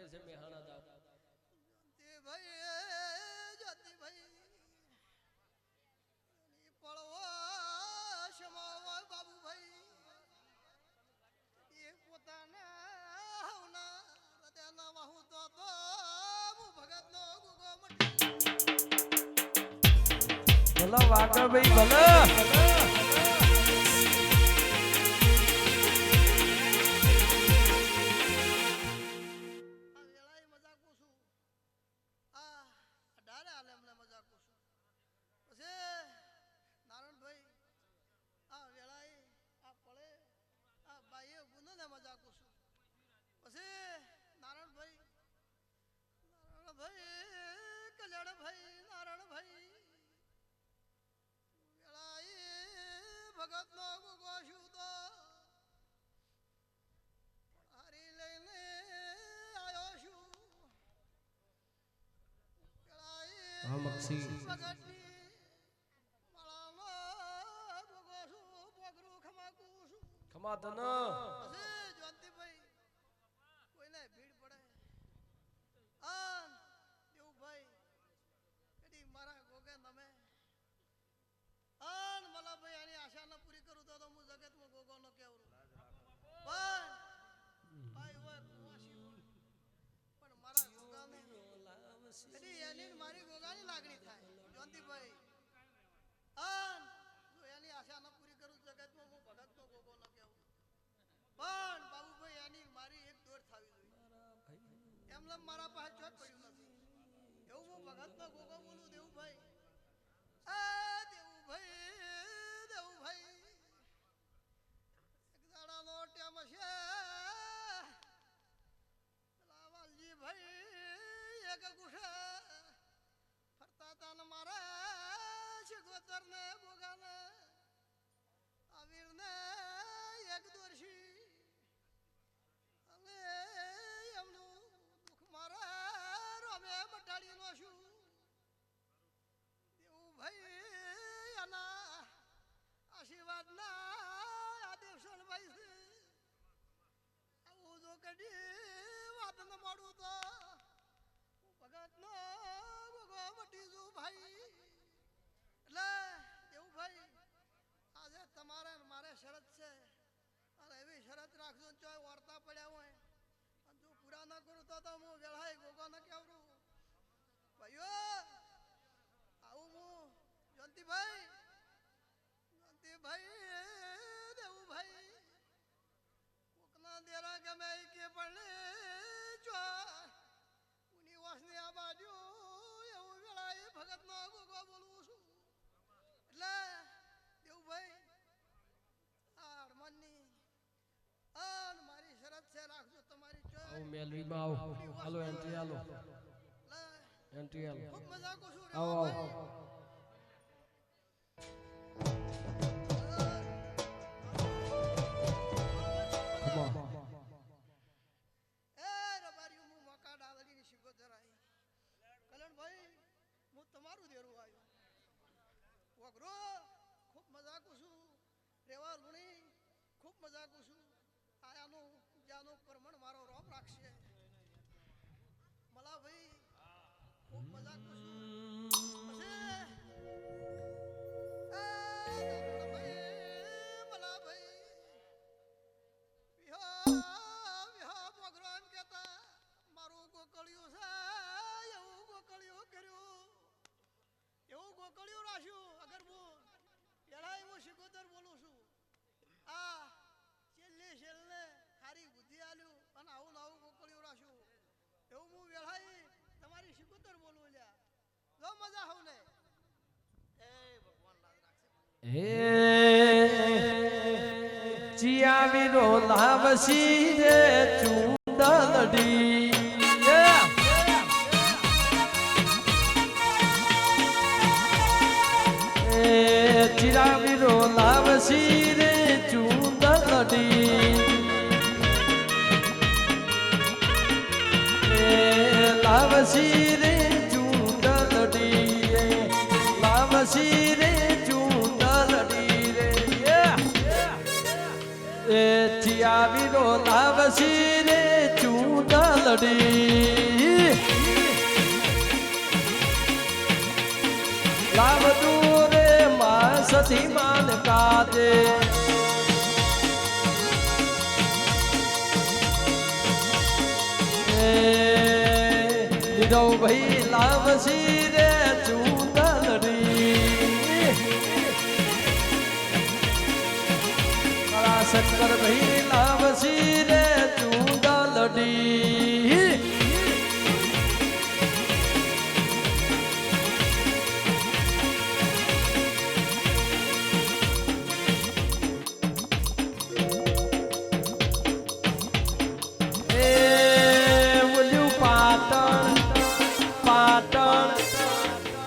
લાગે છે મેહાણા દાવ ભાઈ જ્યોતિભાઈ પડવો શમાવા બાબુભાઈ એ પોતાના હવના હૃદયના વાહુ તો હું ભગતનો ગુગો મટી ભલા વાગા ભાઈ ભલા હા મક્ષી ખમા તન કોઈને ભીડ પડે આન દેવભાઈ કદી મારા ગોગે નમે આન મલાભાઈ આની આશા ન પૂરી કરું તો હું જગતમાં ગોગો ન કેવરું પણ ભાઈ હોય કુવાસી પણ મારા ગોગાને કદી એની મારી ગોગાની લાગણી થાય જોંતીભાઈ આન જો એની આશા ન પૂરી કરું જગતમાં હું ભગતનો ગોગો ન કેવરું પણ બાબુભાઈ એની મારી એક દોર થાવી જોઈએ એમ મારા પાસે ચોટ પડ્યું નથી એવું હું ભગતનો ગોગો બોલું દેવુભાઈ આ દેવુભાઈ એક દાડાનો ટેમ છે લાવાલજી ભાઈ એક ગુઠા ફરતા તા ને મારા શિગોતર ને ગોગાને આવીરને એક દોરશી અને એમનું દુઃખ મારા રોમે મટાડી નો છું દેવુભાઈ આના આશીર્વાદ ના આદેશનભાઈ છે આવું જો કદી વાત ન મળું તો ભગત નો ગોગો મટી જુ ભાઈ એટલે દેવુભાઈ આજે તમારે મારે શરત છે અને એવી શરત રાખજો ચોય વાર્તા પડ્યા હોય અને જો પૂરા ન કરું તો હું વેળાય ગોગો ન કેવરું ભાઈઓ આવું હું જયંતિભાઈ દેવુભાઈ કોકના દેરા ગમે કે પણ જો ઉની વાસની આ બાજુ એવું વેળાએ ભગતનો ગોગો બોલવું છું એટલે દેવુભાઈ આ હરમાનની આન મારી શરત છે રાખજો તમારી ચોય આવ મેલવીમાં આવ હાલો એન્ટ્રી હાલો એન્ટ્રી હાલો ખૂબ મજા કરું છું આવ આવ એ રબારી હું મકા ડાલડીની શીખો ધરાઈ કલ્યાણભાઈ હું તમારું દેરું આવ્યું વગરો ખૂબ મજા કરું છું રેવા લુણી ખૂબ મજા કરું છું આયાનું જાનું પરમણ મારો રોપ રાખશે મલાભાઈ ખૂબ મજા કરું છું તમારી શિકોતર બોલું લ્યા જો મજા હોવ ને એ ભગવાન લાગ રાખશે હે ચિયાવીરો લાવસી રે ચુંદલડી ચિરાવીરો લાવસી રે ચુંદલડી લાવસી રે ચુંદલડી લાવસી રે ચુંદલડી રે એ ચિયા વીરો લાવસી રે ચૂંદલડી લાવતું રે માસથી માન કાજે નીરવ ભાઈ લાવસી રે ચૂંદલડી શંકર ભાઈ લાવસી રે ચૂંદલડી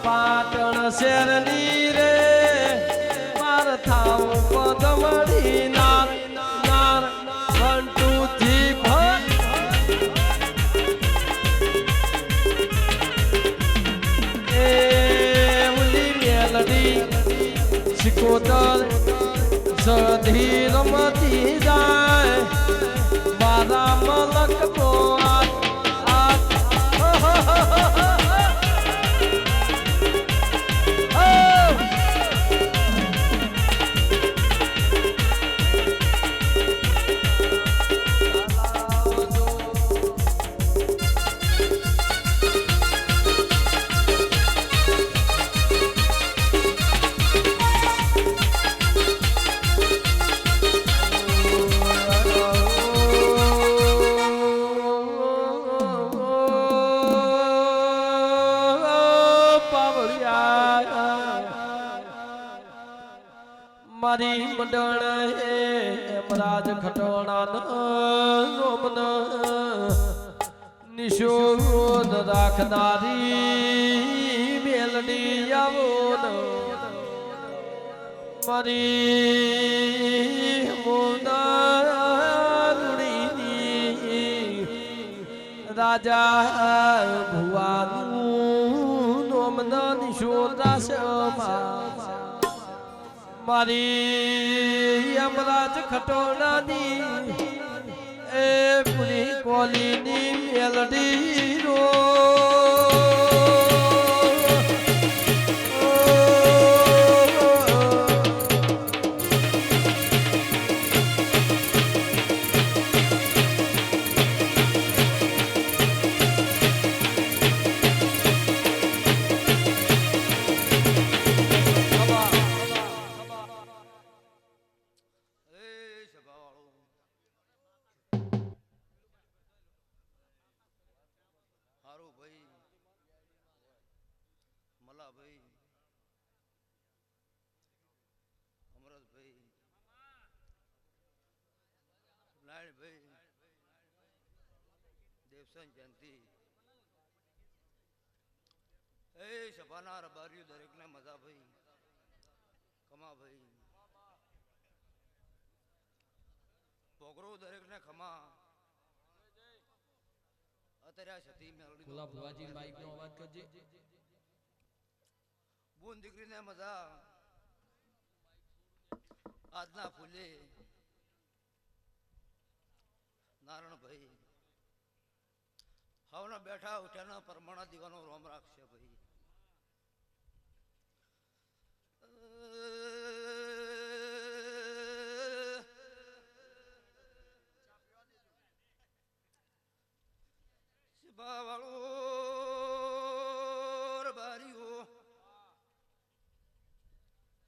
પાટણ શેરની રે માર થાવ પદમડી નાર નાર 1 2 3 એ ઉલી મેલડી સિકોતર સધી રમતી જાય મારા મલક નો મારી મંડળ હે એમરાજ ખટોણા નોમન નિશોદ રાખનારી મેલડી આવો મારી મોનારુડીની રાજા ભુવાનું નોમન નિશોદ રાસમાં મારી અમરાજ ખટોણાની એ પૂરી કોલીની મેલડી રો દેવસન જયંતિ એ સભાના રબારીઓ દરેકને મજા ભાઈ કમા ભાઈ પોગરો દરેકને ખમા અત્યારે સતી મેલડી બોલા ભુવાજી માઈક નો અવાજ કરજે બોન દીકરીને મજા આજના ફૂલે નારણભાઈ હવના બેઠા ઉઠ્યાના પરમાણા દીવાનો રોમ રાખશે ભાઈ શિબા વાળું